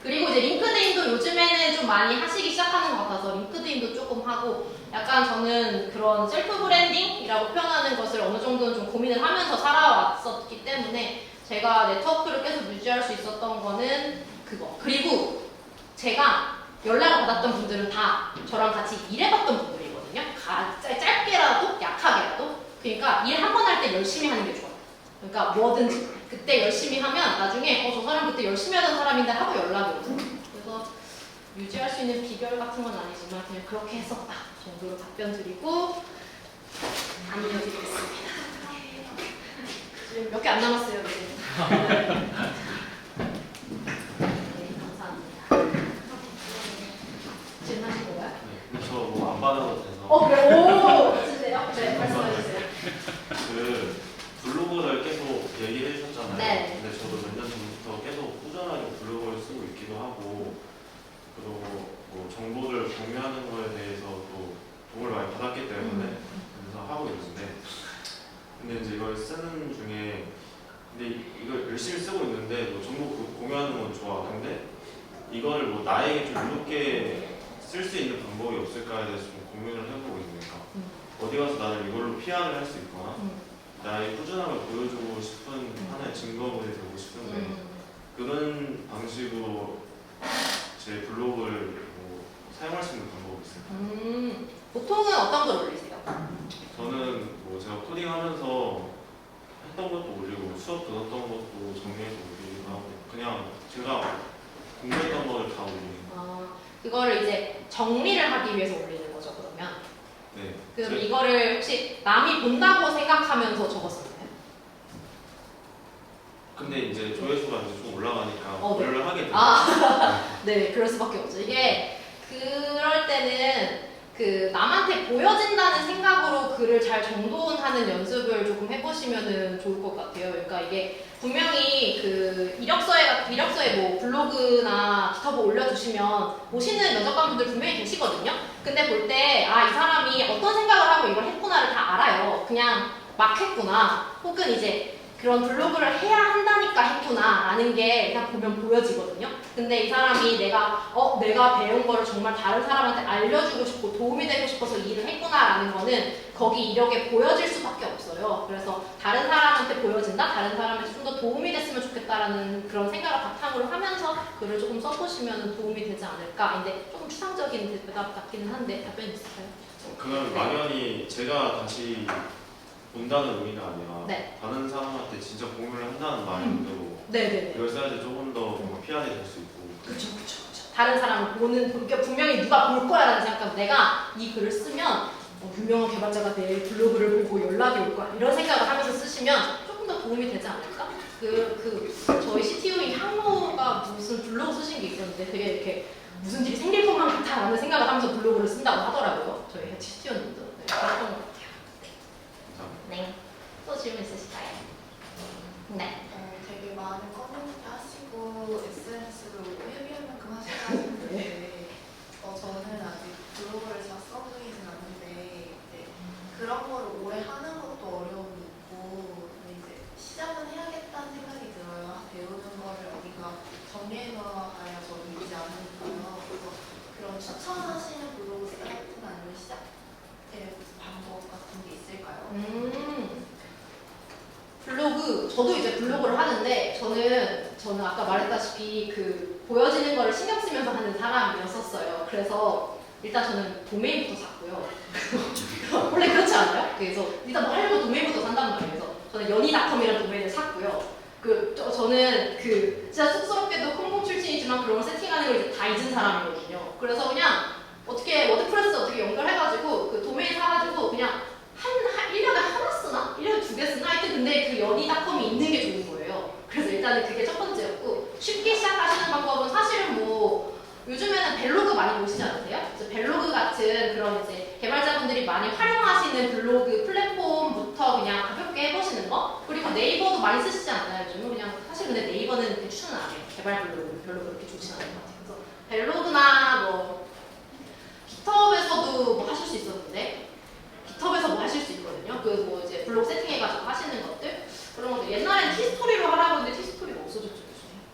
그리고 이제 링크드인도 요즘에는 좀 많이 하시기 시작하는 것 같아서 링크드인도 조금 하고 약간 저는 그런 셀프 브랜딩이라고 표현하는 것을 어느 정도는 좀 고민을 하면서 살아왔었기 때문에 제가 네트워크를 계속 유지할 수 있었던 거는 그거. 그리고 제가 연락을 받았던 분들은 다 저랑 같이 일해봤던 분들이거든요. 짧게라도 약하게라도. 그러니까 일 한 번 할 때 열심히 하는 게 좋아요. 그러니까 뭐든지 그때 열심히 하면 나중에 저 사람 그때 열심히 하던 사람인데 하고 연락이 오거든요. 그래서 유지할 수 있는 비결 같은 건 아니지만 그냥 그렇게 했었다 정도로 답변 드리고 안녕드리겠습니다. 지금 몇 개 안 남았어요 이제. 네, 감사합니다. 질문하신 건가요? 네, 저 뭐 안 받아도 돼서. 그래. 오! 주세요. 네, 말씀해주세요. 그 블로그를 계속 얘기해 주셨잖아요. 네. 근데 저도 몇 년 전부터 계속 꾸준하게 블로그를 쓰고 있기도 하고 그리고 뭐 정보를 공유하는 거에 대해서도 도움을 많이 받았기 때문에 그래서 하고 있는데 근데 이제 이걸 쓰는 중에 근데 이걸 열심히 쓰고 있는데 뭐 정보 공유하는 건 좋아. 근데 이거를 뭐 나에게 좀 유롭게 쓸 수 있는 방법이 없을까에 대해서 좀 고민을 해보고 있으니까 어디 가서 나를 이걸로 PR을 할 수 있거나 나의 꾸준함을 보여주고 싶은 하나의 증거물이 되고 싶은데 그런 방식으로 제 블로그를 뭐 사용할 수 있는 방법이 있을까요? 보통은 어떤 걸 올리세요? 저는 뭐 제가 코딩하면서 했던 것도 올리고 수업 들었던 것도 정리해서 올리기도 하고 그냥 제가 공부했던 거를 다 올리는 아, 이거를 이제 정리를 하기 위해서 올리는 거죠, 그러면? 네. 그럼 이거를 혹시 남이 본다고 생각하면서 적었었나요? 근데 이제 조회수가 이제 좀 올라가니까 네. 고려를 하게 돼요. 네, 그럴 수밖에 없죠. 이게 그럴 때는 그 남한테 보여진다는 생각으로 글을 잘 정돈하는 연습을 조금 해보시면은 좋을 것 같아요. 그러니까 이게 분명히 그 이력서에 뭐 블로그나 기터브 올려주시면 보시는 면접관분들 분명히 계시거든요. 근데 볼 때 아, 이 사람이 어떤 생각을 하고 이걸 했구나를 다 알아요. 그냥 막 했구나. 혹은 이제 그런 블로그를 해야 한다니까 했구나 라는 게 그냥 보면 보여지거든요. 근데 이 사람이 내가 배운 거를 정말 다른 사람한테 알려주고 싶고 도움이 되고 싶어서 일을 했구나 라는 거는 거기 이력에 보여질 수밖에 없어요. 그래서 다른 사람한테 보여진다? 다른 사람한테 좀 더 도움이 됐으면 좋겠다라는 그런 생각을 바탕으로 하면서 글을 조금 써보시면 도움이 되지 않을까. 근데 조금 추상적인 대답 같기는 한데 답변 있을까요? 그건 막연히 제가 다시 본다는 의미가 아니라 네. 다른 사람한테 진짜 공유를 한다는 마인드로 네네네. 이걸 써야지 조금 더 뭔가 피하게 될 수 있고 그쵸. 다른 사람을 보는, 그러니까 분명히 누가 볼 거야라는 생각하면 내가 이 글을 쓰면 유명한 개발자가 내 블로그를 보고 연락이 올 거야 이런 생각을 하면서 쓰시면 조금 더 도움이 되지 않을까? 저희 CTO인 향로가 무슨 블로그 쓰신 게 있었는데 되게 이렇게 무슨 일이 생길 것만 같아라는 생각을 하면서 블로그를 쓴다고 하더라고요. 저희 CTO님도. 네, 그랬던 것 같아요. 네. 또 질문 있으실까요? 네. 되게 많은 커뮤니티 하시고 SNS로 헤비한 만큼 하시는데 저는 아직 블로그를 잘 써보이진 않는데 이제 그런 거를 오래 하는 것도 어려움이 있고 근데 이제 시작은 해야겠다는 생각이 들어요. 배우는 거를 어딘가 정리해놔야 저도 잊지 않으니까요. 그래서 그런 추천하시는 블로그 사이트나 아니면 시작의 방법 같은 게 있을까요? 블로그, 저도 이제 블로그를 하는데 저는 아까 말했다시피 그 보여지는 거를 신경 쓰면서 하는 사람이었었어요. 그래서 일단 저는 도메인부터 샀고요. 원래 그렇지 않아요? 그래서 일단 뭐 하려고 도메인부터 산단 말이에요. 그래서 저는 연희닷컴이라는 도메인을 샀고요. 저는 진짜 쑥스럽게도 콩콩 출신이지만 그런 걸 세팅하는 걸 이제 다 잊은 사람이거든요. 그래서 그냥 워드프레스 어떻게 연결해가지고 그 도메인 사가지고 그냥 1년에 하나 쓰나? 1년에 2개 쓰나? 하여튼 근데 그 연희닷컴이 있는 게 좋은 거예요. 그래서 일단은 그게 첫 번째였고 쉽게 시작하시는 방법은 사실은 뭐 요즘에는 벨로그 많이 보시지 않으세요? 그래서 벨로그 같은 그런 이제 개발자분들이 많이 활용하시는 블로그 플랫폼부터 그냥 가볍게 해보시는 거. 그리고 네이버도 많이 쓰시지 않나요? 요즘은 그냥 사실 근데 네이버는 그렇게 추천은 안 해요. 개발 블로그 별로 그렇게 좋진 않은 것 같아요. 그래서 벨로그나 뭐 깃허브에서도 뭐 하실 수 있었는데 깃허브에서 뭐 하실 수 있거든요. 그 뭐 이제 블로그 세팅해가지고 하시는 것들 그런 것들 옛날엔 티스토리로 하라고 했는데 티스토리가 없어졌죠.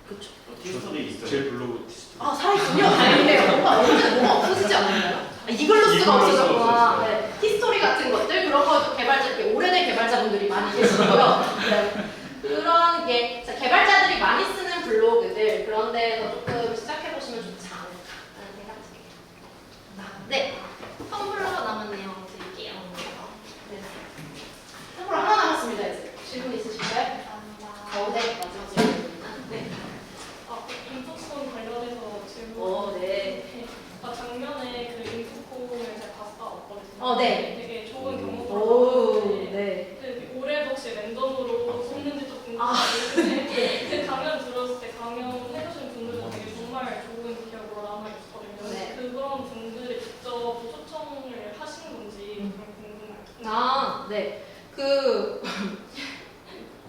그렇죠. 티스토리 있어요. 제 블로그 티스토리. 아 살아있군요. 다행이네요. 뭐가 없어지지 않았나요? 이글루스가 없어졌구나. 네. 히스토리 같은 것들 그런 거 이렇게 오래된 개발자분들이 많이 계시고요. 네. 그런 게 개발자들이 많이 쓰는 블로그들 그런 데서 조금 시작해보시면 좋지 않을까라는 생각이 듭니다. 네. 텀블러가 남았네요. 드릴게요. 네. 텀블러 하나 남았습니다. 이제 질문 있으실까요? 감사합니다. 네. 마지막 질문입니다. 네. 인풋폰 관련해서 질문. 네. 작년에 그 인풋폰을 제가 갔다 왔거든요. 네. 되게 좋은 오, 경험을 네. 근데 올해도 혹시 랜덤으로 뽑는지도 궁금한데 그 강연 들었을 때 강연 해주신 분들도 되게 정말 좋은 기억으로 남아있거든요. 네. 그런 분들이 직접 초청을 하신 건지 좀 궁금해요. 아, 네.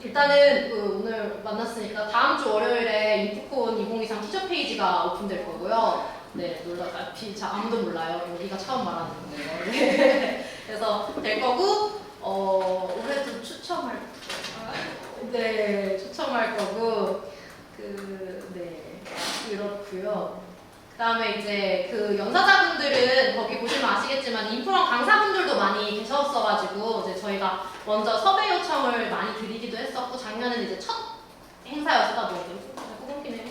일단은 오늘 만났으니까 다음 주 월요일에 인프콘 2023 티저 페이지가 오픈될 거고요. 네, 아무도 몰라요. 여기가 처음 말하는 거예요. 네. 그래서 될 거고, 올해도 추첨할 거고, 네, 추첨할 거고, 네, 그렇고요. 그다음에 이제 그 연사자분들은 거기 보시면 아시겠지만 인프런 강사분들도 많이 계셨어가지고 이제 저희가 먼저 섭외 요청을 많이 드리기도 했었고 작년에는 이제 첫 행사였다 보니까 자꾸 끊기네요.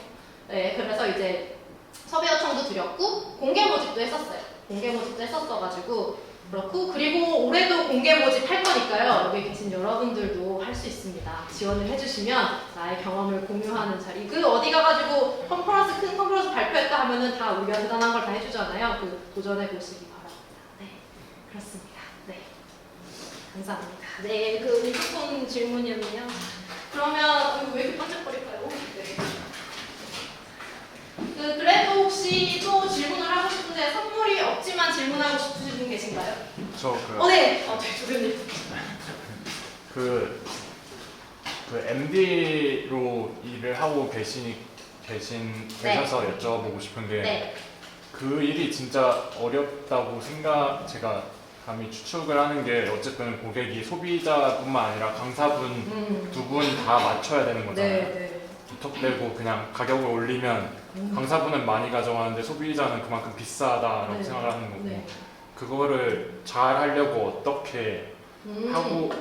네, 그래서 이제 섭외 요청도 드렸고 공개 모집도 했었어요. 공개 모집도 했었어가지고 그렇고 그리고 올해도 공개 모집 할 거니까요. 여기 계신 여러분들도 할 수 있습니다. 지원을 해주시면 나의 경험을 공유하는 자리. 그 어디 가가지고 컨퍼런스 큰 컨퍼런스 발표했다 하면은 다 우리가 대단한 걸 다 해주잖아요. 그 도전해 보시기 바랍니다. 네, 그렇습니다. 네, 감사합니다. 네, 그 휴대폰 질문이었네요. 그러면 이거 왜 이렇게 반짝거릴까요? 네. 그래도 혹시 또 질문을 하고 싶은데 선물이 없지만 질문하고 싶으신 분 계신가요? 네. 네, 조교님. 그 MD로 일을 하고 계셔서 여쭤보고 싶은 게 네. 그 일이 진짜 어렵다고 제가 감히 추측을 하는 게 어쨌든 고객이 소비자뿐만 아니라 강사분 두 분 다 맞춰야 되는 거잖아요. 네. 무턱대고 그냥 가격을 올리면 강사분은 많이 가져가는데 소비자는 그만큼 비싸다라고 네. 생각을 하는 거고 네. 그거를 잘 하려고 어떻게 하고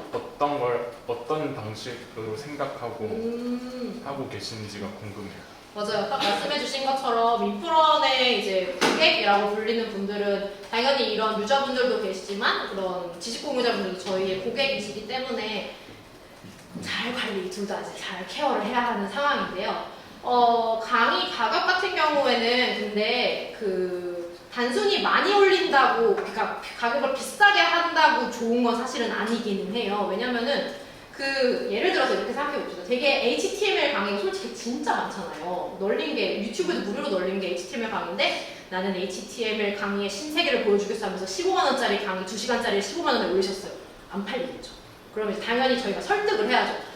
어떤 방식으로 생각하고 하고 계신지가 궁금해요. 맞아요. 딱 말씀해주신 것처럼 인프런의 이제 고객이라고 불리는 분들은 당연히 이런 유저분들도 계시지만 그런 지식공유자분들도 저희의 고객이시기 때문에 잘 관리 둘 다 이제 잘 케어를 해야 하는 상황인데요. 강의 가격 같은 경우에는 근데 단순히 많이 올린다고 그러니까 가격을 비싸게 한다고 좋은 건 사실은 아니기는 해요. 왜냐면은 예를 들어서 이렇게 생각해 봅시다. 되게 HTML 강의가 솔직히 진짜 많잖아요. 널린 게 유튜브에도 무료로 널린 게 HTML 강의인데 나는 HTML 강의의 신세계를 보여주겠어 하면서 15만 원짜리 강의 2시간짜리를 15만 원에 올리셨어요. 안 팔리겠죠. 그러면 당연히 저희가 설득을 해야죠.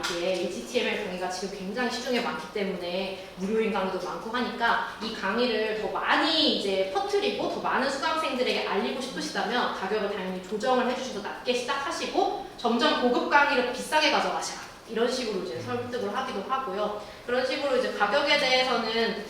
이게 HTML 강의가 지금 굉장히 시중에 많기 때문에 무료인 강의도 많고 하니까 이 강의를 더 많이 이제 퍼뜨리고 더 많은 수강생들에게 알리고 싶으시다면 가격을 당연히 조정을 해주셔서 낮게 시작하시고 점점 고급 강의를 비싸게 가져가시라. 이런 식으로 이제 설득을 하기도 하고요. 그런 식으로 이제 가격에 대해서는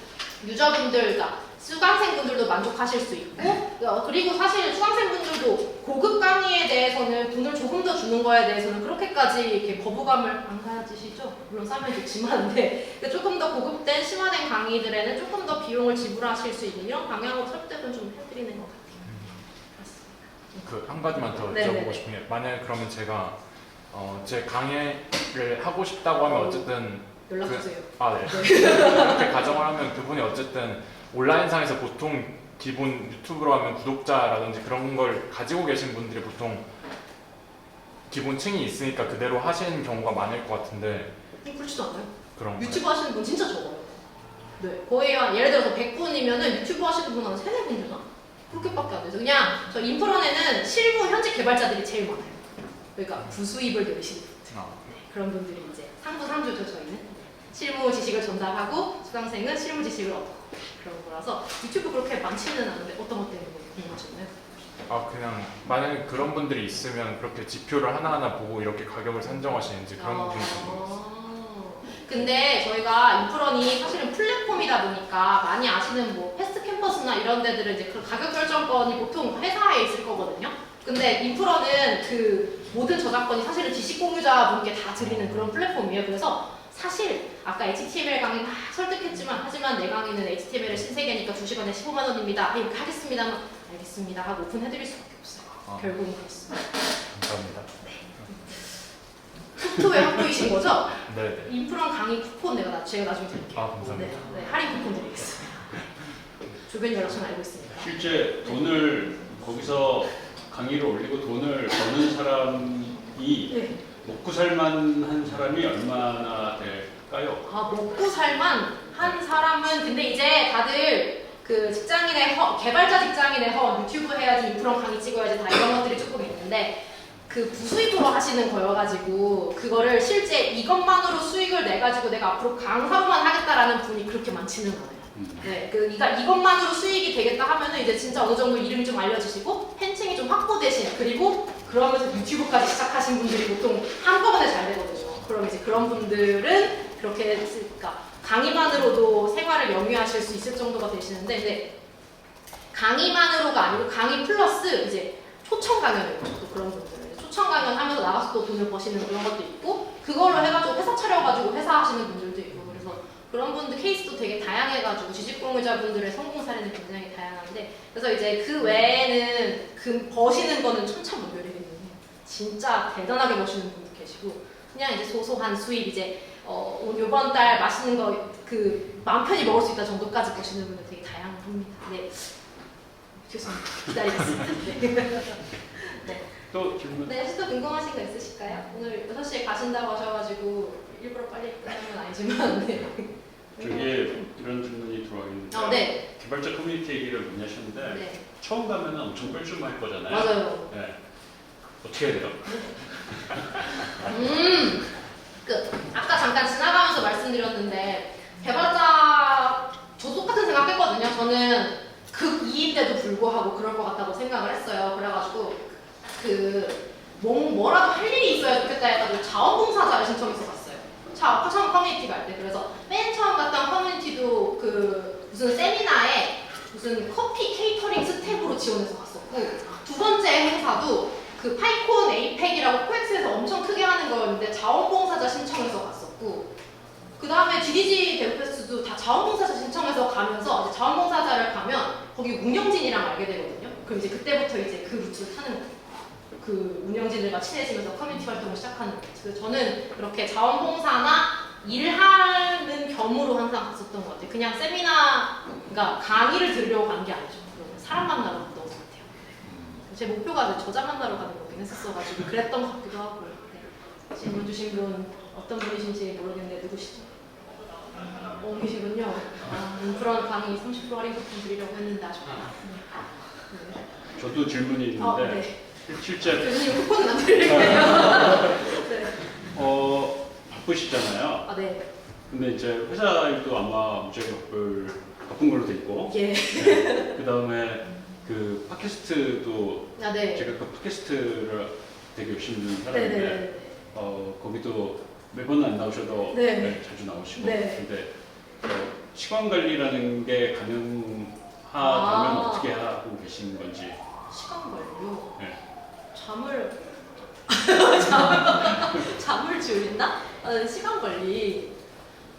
유저분들, 그러니까 수강생분들도 만족하실 수 있고 그리고 사실 수강생분들도 고급 강의에 대해서는 돈을 조금 더 주는 거에 대해서는 그렇게까지 이렇게 거부감을 안 가지시죠? 물론 싸면 좋지만 근데 조금 더 고급된 심화된 강의들에는 조금 더 비용을 지불하실 수 있는 이런 방향으로 설득은 좀 해드리는 것 같아요. 한 가지만 더 여쭤보고 싶은 게 만약에 그러면 제가 제 강의를 하고 싶다고 하면 어쨌든 연락주세요. 네. 그렇게 가정을 하면 그분이 어쨌든 온라인상에서 보통 기본 유튜브로 하면 구독자라든지 그런 걸 가지고 계신 분들이 보통 기본층이 있으니까 그대로 하시는 경우가 많을 것 같은데 그렇지도 않아요. 그런 유튜브 하시는 분 진짜 적어요. 네, 거의 예를 들어서 100분이면은 유튜브 하시는 분 한 3-4분 되나? 그렇게밖에 안 돼서 그냥 저 인프런에는 실무 현직 개발자들이 제일 많아요. 그러니까 부수입을 늘리시는 분들. 그런 분들이 이제 상부 3주죠 저희는. 실무 지식을 전달하고 수강생은 실무 지식을 얻고 그런 거라서 유튜브 그렇게 많지는 않은데 어떤 것 때문에 궁금하셨나요? 그냥 만약에 그런 분들이 있으면 그렇게 지표를 하나하나 보고 이렇게 가격을 산정하시는지 그런 부분이 궁금해요. 근데 저희가 인프런이 사실은 플랫폼이다 보니까 많이 아시는 뭐 패스트 캠퍼스나 이런 데들은 이제 그 가격 결정권이 보통 회사에 있을 거거든요. 근데 인프런은 모든 저작권이 사실은 지식 공유자분께 다 드리는 그런 플랫폼이에요. 그래서 사실 아까 HTML 강의 막 설득했지만 하지만 내 강의는 HTML의 신세계니까 2시간에 15만 원입니다. 이렇게 하겠습니다만 알겠습니다 하고 오픈해드릴 수밖에 없어요. 결국은 그렇습니다. 감사합니다. 쿠토의 학부이신 거죠? 네. 인프런 강의 쿠폰 제가 나중에 드릴게요. 감사합니다. 네, 할인 쿠폰 드리겠습니다. 주변 연락처는 알고 있습니다. 실제 돈을 거기서 강의를 올리고 돈을 버는 사람이 먹고 살만한 사람이 얼마나 될까요? 먹고 살만 한 사람은 근데 이제 다들 개발자 직장인의 유튜브 해야지 인프런 강의 찍어야지 다 이런 것들이 조금 있는데 부수입으로 하시는 거여가지고 그거를 실제 이것만으로 수익을 내가지고 내가 앞으로 강사로만 하겠다라는 분이 그렇게 많지는 않아요. 네, 그러니까 이것만으로 수익이 되겠다 하면은 이제 진짜 어느 정도 이름이 좀 알려지시고 팬층이 좀 확보되신 그리고 그러면서 유튜브까지 시작하신 분들이 보통 한꺼번에 잘 되거든요. 그럼 이제 그런 분들은 그렇게 그러니까 강의만으로도 생활을 영위하실 수 있을 정도가 되시는데 근데 강의만으로가 아니고 강의 플러스 이제 초청 강연을 또 그런 분들은 초청 강연 하면서 나가서 또 돈을 버시는 그런 것도 있고 그걸로 해가지고 회사 차려가지고 회사 하시는 분들도 있고 그래서 그런 분들 케이스도 되게 다양해가지고 주식공유자분들의 성공 사례는 굉장히 다양한데 그래서 이제 그 외에는 그 버시는 거는 천차만별이거든요. 진짜 대단하게 버시는 분도 계시고 그냥 이제 소소한 수입 이제 요번 달 맛있는 거 그 마음 편히 먹을 수 있다 정도까지 버시는 분들 되게 다양합니다. 네. 죄송합니다. 기다리겠습니다. 네. 네. 또 질문. 네, 혹시 또 궁금하신 거 있으실까요? 오늘 6시에 가신다고 하셔가지고 일부러 빨리 끝나는 건 아니지만 네. 저기 이런 질문이 들어와 있는데 네. 개발자 커뮤니티 얘기를 많이 하셨는데 네. 처음 가면은 엄청 뻘쭘할 거잖아요. 맞아요. 네. 어떻게 해야 돼요? 아까 잠깐 지나가면서 말씀드렸는데 개발자 저도 똑같은 생각했거든요. 저는 극2인데도 불구하고 그럴 것 같다고 생각을 했어요. 그래가지고 뭐라도 할 일이 있어야 좋겠다 해가지고 자원봉사자를 신청해서 갔어요. 처음 커뮤니티 갈 때. 그래서 맨 처음 갔던 커뮤니티도 무슨 세미나에 무슨 커피 케이터링 스텝으로 지원해서 갔었고 두 번째 행사도 파이콘 에이펙이라고 코엑스에서 엄청 크게 하는 거였는데 자원봉사자 신청해서 갔었고 그 다음에 GDG 데브페스트도 다 자원봉사자 신청해서 가면서 이제 자원봉사자를 가면 거기 운영진이랑 알게 되거든요. 그럼 이제 그때부터 이제 그 루트를 타는 거예요. 그 운영진들과 친해지면서 커뮤니티 활동을 시작하는 거예요. 그래서 저는 그렇게 자원봉사나 일하는 겸으로 항상 갔었던 것 같아요. 그냥 세미나, 그러니까 강의를 들으려고 간 게 아니죠. 사람 만나러 갔던 것 같아요. 제 목표가 저자 만나러 가는 거긴 했었어가지고 그랬던 것 같기도 하고. 네. 질문 주신 분 어떤 분이신지 모르겠는데 누구시죠? 계시군요. 인프런 강의 30% 할인 쿠폰 드리려고 했는데 아쉽다. 네. 저도 질문이 있는데 네. 실제 교수님 쿠폰은 안 드릴게요. 네. 바쁘시잖아요. 네. 근데 이제 회사 일도 아마 무지하게 바쁜 걸로 돼 있고 예. 그 다음에 그 팟캐스트도 네. 제가 그 팟캐스트를 되게 열심히 듣는 사람인데 네네네. 거기도 매번 안 나오셔도 네. 네, 자주 나오시고 네. 근데 시간 관리라는 게 가능하다면 어떻게 하고 계시는 건지. 시간 관리요? 네. 잠을 줄인다? 시간 관리.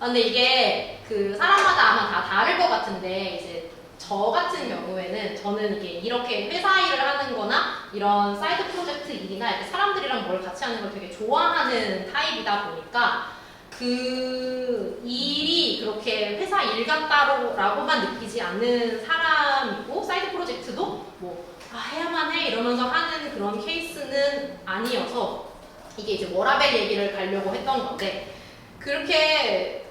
근데 이게 사람마다 아마 다 다를 것 같은데 이제 저 같은 경우에는 저는 이렇게 회사 일을 하는 거나 이런 사이드 프로젝트 일이나 이렇게 사람들이랑 뭘 같이 하는 걸 되게 좋아하는 타입이다 보니까 그 일이 그렇게 회사 일 같다라고만 느끼지 않는 사람이고 사이드 프로젝트도 해야만 해 이러면서 하는 그런 케이스는 아니어서 이게 이제 워라벨 얘기를 가려고 했던 건데 그렇게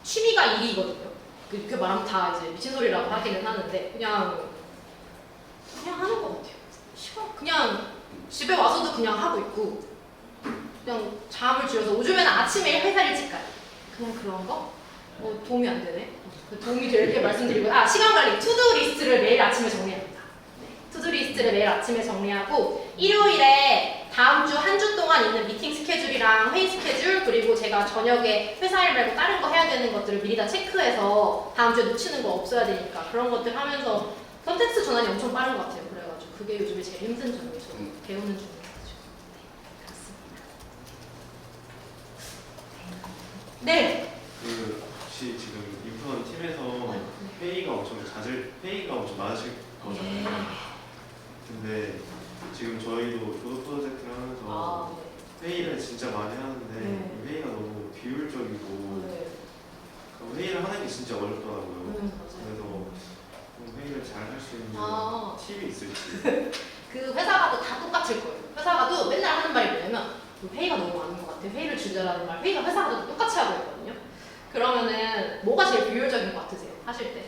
취미가 일이거든요. 이렇게 말하면 다 이제 미친 소리라고 하기는 하는데 그냥 하는 것 같아요. 그냥 집에 와서도 그냥 하고 있고 그냥 잠을 줄여서 요즘에는 아침에 회사 일찍 가요. 그냥 그런 거? 도움이 안 되네. 도움이 될 게 말씀드리고 시간 관리 투두 리스트를 매일 아침에 정리합니다. 투두 리스트를 매일 아침에 정리하고 일요일에 다음 주 한 주 동안 있는 미팅 스케줄이랑 회의 스케줄 그리고 제가 저녁에 회사 일 말고 다른 거 해야 되는 것들을 미리 다 체크해서 다음 주에 놓치는 거 없어야 되니까 그런 것들 하면서 컨텐츠 전환이 엄청 빠른 것 같아요. 그래가지고 그게 요즘에 제일 힘든 점이죠. 배우는 중이어가지고. 네, 그렇습니다. 네. 혹시 지금 인프런 팀에서 회의가 엄청 많으실 거잖아요. 근데 지금 저희도 조도 프로젝트를 하면서 회의를 진짜 많이 하는데 이 회의가 너무 비효율적이고 회의를 하는 게 진짜 어렵더라고요. 그래서 좀 회의를 잘 할 수 있는 팁이 있을지. 그 회사 가도 다 똑같을 거예요. 회사 가도 맨날 하는 말이 뭐냐면 회의가 너무 많은 것 같아. 회의를 줄여라는 말. 회의가 회사 가도 똑같이 하고 있거든요. 그러면은 뭐가 제일 비효율적인 것 같으세요? 하실 때?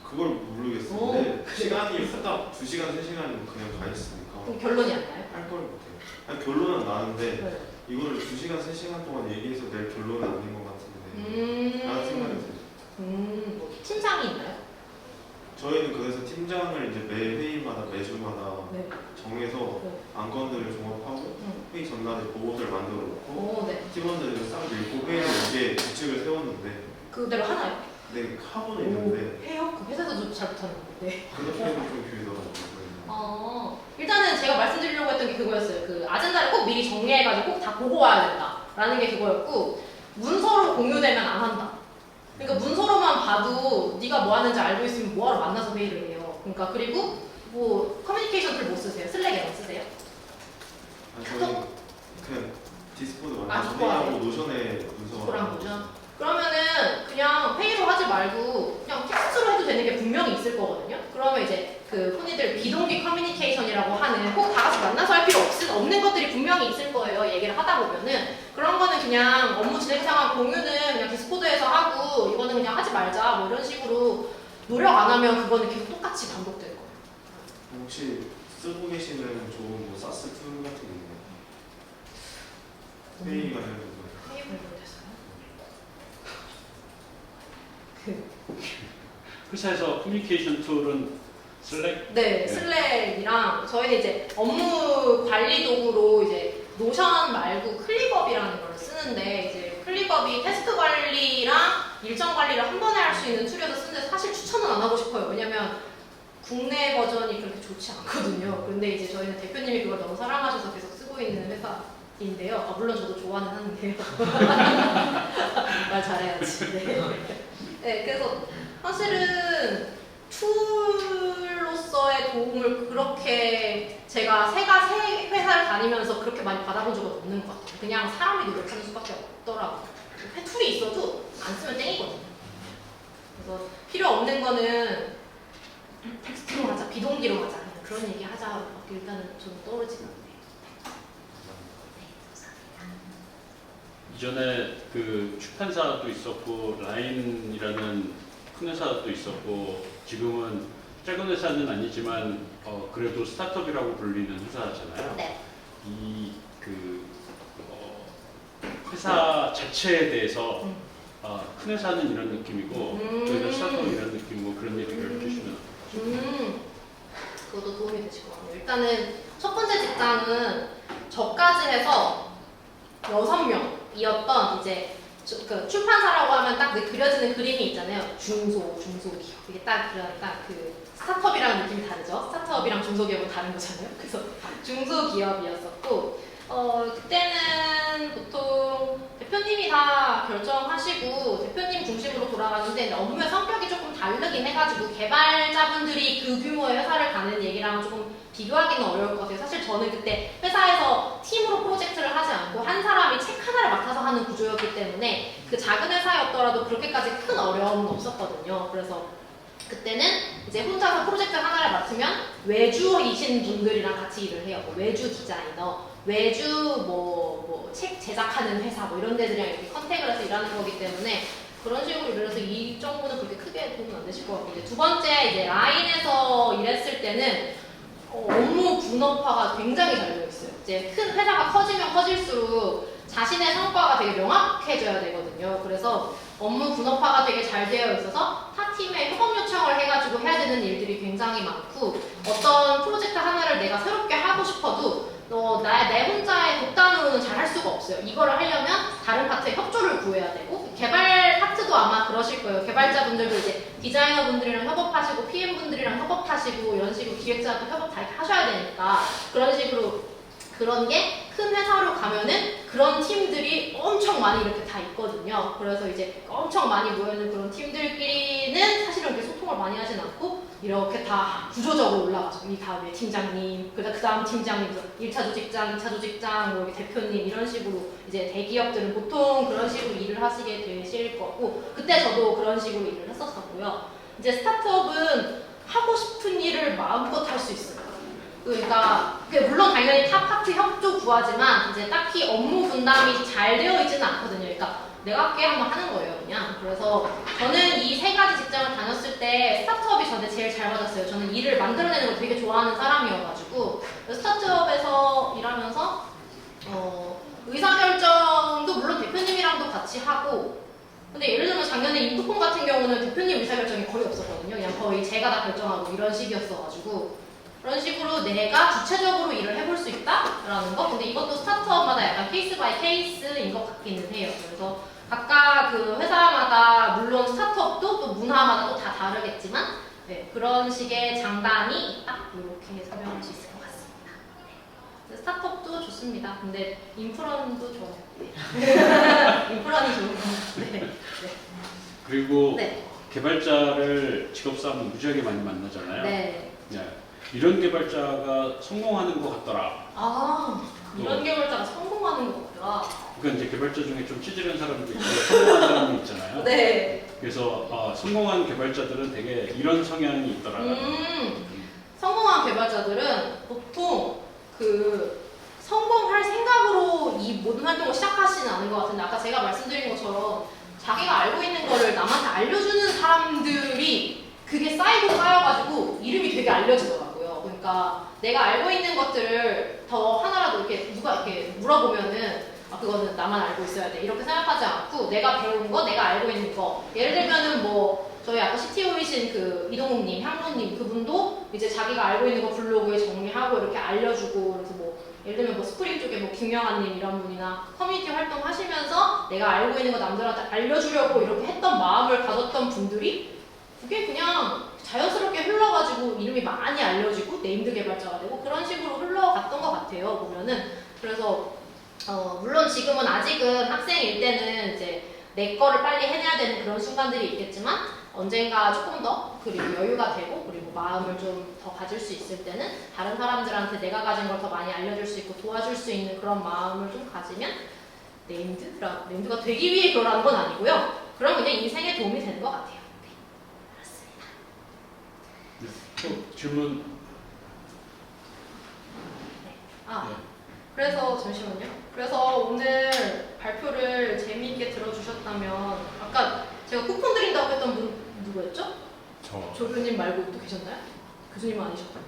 그걸 모르겠어요. 시간이 딱 2시간, 3시간이면 그냥 가 있으니까. 그럼 결론이 안 나요? 할 걸 못해요. 결론은 나는데 이거를 2시간, 3시간 동안 얘기해서 낼 결론은 아닌 것 같은데 라는 생각이 들어요. 팀장이 있나요? 저희는 그래서 팀장을 이제 매 회의마다 매주마다 정해서 안건들을 종합하고 회의 전날에 보고서를 만들어 놓고 팀원들을 싹 읽고 회의에 이게 규칙을 세웠는데 그대로 하나요? 네, 하고는 있는데 해요? 그 회사에서도 잘 못하는 건데. 그렇게는 좀 길더라고요. 일단은 제가 말씀드리려고 했던 게 그거였어요. 그 아젠다를 꼭 미리 정리해가지고 꼭 다 보고 와야 된다라는 게 그거였고 문서로 공유되면 안 한다. 그러니까 문서로만 봐도 네가 뭐 하는지 알고 있으면 뭐하러 만나서 회의를 해요. 그러니까 그리고 뭐 커뮤니케이션 툴 뭐 쓰세요? 슬랙에만 쓰세요? 저희 그냥 디스코드 아, 말고 디스코드. 회의하고 노션에 문서 그런 거죠. 그러면은 그냥 회의로 하지 말고 그냥 텍스트로 해도 되는 게 분명히 있을 거거든요. 그러면 이제 그 흔히들 비동기 커뮤니케이션이라고 하는 꼭 다 같이 만나서 할 필요 없는 것들이 분명히 있을 거예요. 얘기를 하다 보면은 그런 거는 그냥 업무 진행 상황 공유는 그냥 디스코드에서 하고 이거는 그냥 하지 말자 뭐 이런 식으로 노력 안 하면 그거는 계속 똑같이 반복될 거예요. 혹시 쓰고 계시는 좋은 뭐 사스 툴 같은 게 있나요? 회의 관련해서 회의 관련돼서요? 회사에서 커뮤니케이션 툴은 슬랙? 네, 슬랙이랑 저희는 이제 업무 관리 도구로 이제 노션 말고 클릭업이라는 걸 쓰는데 이제 클릭업이 태스크 관리랑 일정 관리를 한 번에 할 수 있는 툴이어서 쓰는데 사실 추천은 안 하고 싶어요. 왜냐면 국내 버전이 그렇게 좋지 않거든요. 근데 이제 저희는 대표님이 그걸 너무 사랑하셔서 계속 쓰고 있는 회사인데요. 아, 물론 저도 좋아는 하는데요. 말 잘해야지. 네. 네, 그래서 사실은 툴로서의 도움을 그렇게 제가 새 회사를 다니면서 그렇게 많이 받아본 적은 없는 것 같아요. 그냥 사람이 노력하는 수밖에 없더라고요. 툴이 있어도 안 쓰면 땡이거든요. 그래서 필요 없는 거는 텍스트로 하자, 비동기로 하자 그런 얘기 하자 일단은 저는 떠오르지가 않네요. 이전에 그 출판사도 있었고 라인이라는 큰 회사도 있었고 지금은 작은 회사는 아니지만 그래도 스타트업이라고 불리는 회사잖아요. 네. 이 회사 자체에 대해서 큰 회사는 이런 느낌이고 저희가 스타트업은 이런 느낌이고 그런 얘기를 해주시면 그것도 도움이 되실 것 같네요. 일단은 첫 번째 직장은 저까지 해서 6명이었던 이제 그 출판사라고 하면 딱 그려지는 그림이 있잖아요. 중소기업. 이게 딱 그 스타트업이랑 느낌이 다르죠. 스타트업이랑 중소기업은 다른 거잖아요. 그래서 중소기업이었었고 그때는 보통 대표님이 다 결정하시고 대표님 중심으로 돌아가는데 업무의 성격이 조금 다르긴 해가지고 개발자분들이 그 규모의 회사를 가는 얘기랑 조금 비교하기는 어려울 것 같아요. 사실 저는 그때 회사에서 팀으로 프로젝트를 하지 않고 한 사람이 책 하나를 맡아서 하는 구조였기 때문에 그 작은 회사였더라도 그렇게까지 큰 어려움은 없었거든요. 그래서 그때는 이제 혼자서 프로젝트 하나를 맡으면 외주이신 분들이랑 같이 일을 해요. 뭐 외주 디자이너, 외주 책 제작하는 회사 뭐 이런 데들이랑 이렇게 컨택을 해서 일하는 거기 때문에 그런 식으로 일을 해서 이 정도는 그렇게 크게 도움은 안 되실 것 같고 이제 두 번째 이제 라인에서 일했을 때는 업무 분업화가 굉장히 잘 되어 있어요. 이제 큰 회사가 커지면 커질수록 자신의 성과가 되게 명확해져야 되거든요. 그래서 업무 분업화가 되게 잘 되어 있어서 타 팀에 협업 요청을 해가지고 해야 되는 일들이 굉장히 많고 어떤 프로젝트 하나를 내가 새롭게 하고 싶어도 내 혼자의 독단으로는 잘 할 수가 없어요. 이거를 하려면 다른 파트에 협조를 구해야 되고 개발 파트도 아마 그러실 거예요. 개발자분들도 이제 디자이너분들이랑 협업하시고 PM분들이랑 협업하시고 이런 식으로 기획자도 협업 다 하셔야 되니까 그런 식으로 그런 게 큰 회사로 가면은 그런 팀들이 엄청 많이 이렇게 다 있거든요. 그래서 이제 엄청 많이 모여있는 그런 팀들끼리는 사실은 그렇게 소통을 많이 하진 않고 이렇게 다 구조적으로 올라가죠. 이 다음에 팀장님, 그 다음 팀장님, 1차 조직장, 2차 조직장, 뭐 이렇게 대표님 이런 식으로 이제 대기업들은 보통 그런 식으로 일을 하시게 되실 거고 그때 저도 그런 식으로 일을 했었었고요. 이제 스타트업은 하고 싶은 일을 마음껏 할 수 있어요. 그러니까 물론 당연히 타 파트 협조 구하지만 이제 딱히 업무 분담이 잘 되어 있지는 않거든요. 그러니까 내가 할게 하면 하는 거예요, 그냥. 그래서 저는 이 세 가지 직장을 다녔을 때 스타트업이 저한테 제일 잘 맞았어요. 저는 일을 만들어내는 걸 되게 좋아하는 사람이어가지고 스타트업에서 일하면서 의사결정도 물론 대표님이랑도 같이 하고 근데 예를 들면 작년에 인프콘 같은 경우는 대표님 의사결정이 거의 없었거든요. 그냥 거의 제가 다 결정하고 이런 식이었어가지고 그런 식으로 내가 주체적으로 일을 해볼 수 있다라는 거. 근데 이것도 스타트업마다 약간 케이스 바이 케이스인 것 같기는 해요. 그래서 각각 그 회사마다 물론 스타트업도 또 문화마다 또 다 다르겠지만 네, 그런 식의 장단이 있다 이렇게 설명할 수 있을 것 같습니다. 네. 스타트업도 좋습니다. 근데 인프런도 좋아요. 인프런이 좋은 것 같아요. 네. 그리고 네. 개발자를 직업싸움 무지하게 많이 만나잖아요. 네. 네. 이런 개발자가 성공하는 것 같더라. 아, 이런 개발자가 성공하는 것 같더라. 그러니까 이제 개발자 중에 좀 찌질한 사람도 있고 성공한 사람도 있잖아요. 네. 그래서 성공한 개발자들은 되게 이런 성향이 있더라. 성공한 개발자들은 보통 그 성공할 생각으로 이 모든 활동을 시작하지는 않은 것 같은데 아까 제가 말씀드린 것처럼 자기가 알고 있는 거를 남한테 알려주는 사람들이 그게 쌓여가지고 이름이 되게 알려지더라고요. 그러니까 내가 알고 있는 것들을 더 하나라도 이렇게 누가 이렇게 물어보면은 그거는 나만 알고 있어야 돼 이렇게 생각하지 않고 내가 배운 거, 내가 알고 있는 거 예를 들면은 뭐 저희 아까 CTO이신 그 이동욱님, 향로님 그분도 이제 자기가 알고 있는 거 블로그에 정리하고 이렇게 알려주고 그래서 뭐 예를 들면 뭐 스프링 쪽에 뭐 김영아님 이런 분이나 커뮤니티 활동하시면서 내가 알고 있는 거 남들한테 알려주려고 이렇게 했던 마음을 가졌던 분들이 그게 그냥 자연스럽게 흘러가지고 이름이 많이 알려지고 네임드 개발자가 되고 그런 식으로 흘러갔던 것 같아요 보면은. 그래서 물론 지금은 아직은 학생일 때는 이제 내 거를 빨리 해내야 되는 그런 순간들이 있겠지만 언젠가 조금 더 그리고 여유가 되고 그리고 마음을 좀 더 가질 수 있을 때는 다른 사람들한테 내가 가진 걸 더 많이 알려줄 수 있고 도와줄 수 있는 그런 마음을 좀 가지면 네임드가 되기 위해 그러라는 건 아니고요. 그럼 그냥 인생에 도움이 되는 것 같아요. 네, 맞습니다. 또 질문. 네. 그래서 잠시만요. 그래서 오늘 발표를 재미있게 들어주셨다면 아까 제가 쿠폰 드린다고 했던 분 누구였죠? 조교님 말고 또 계셨나요? 교수님은 아니셨고.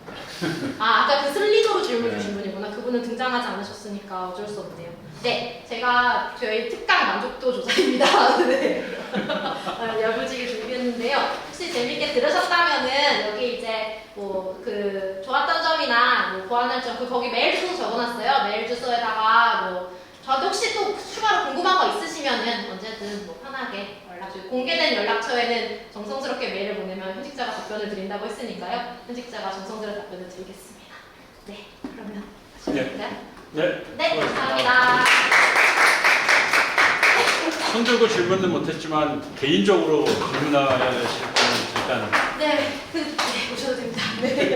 아까 그 슬리더로 질문 주신 분이구나. 그분은 등장하지 않으셨으니까 어쩔 수 없네요. 네, 제가 저희 특강 만족도 조사입니다. 네. 야무지게 준비했는데요. 혹시 재밌게 들으셨다면은 여기 이제 뭐 그 좋았던 점이나 뭐 보완할 점, 거기 메일 주소 적어놨어요. 메일 주소에다가 뭐 저한테 혹시 또 추가로 궁금한 거 있으시면은 언제든 뭐 편하게 연락 주세요. 공개된 연락처에는 정성스럽게 메일을 보내면 현직자가 답변을 드린다고 했으니까요. 현직자가 정성스러운 답변을 드리겠습니다. 네, 그러면 하시겠어요? 네, 감사합니다. 손들고 질문은 못했지만 개인적으로 질문하실 분은 일단 네, 오셔도 됩니다. 네.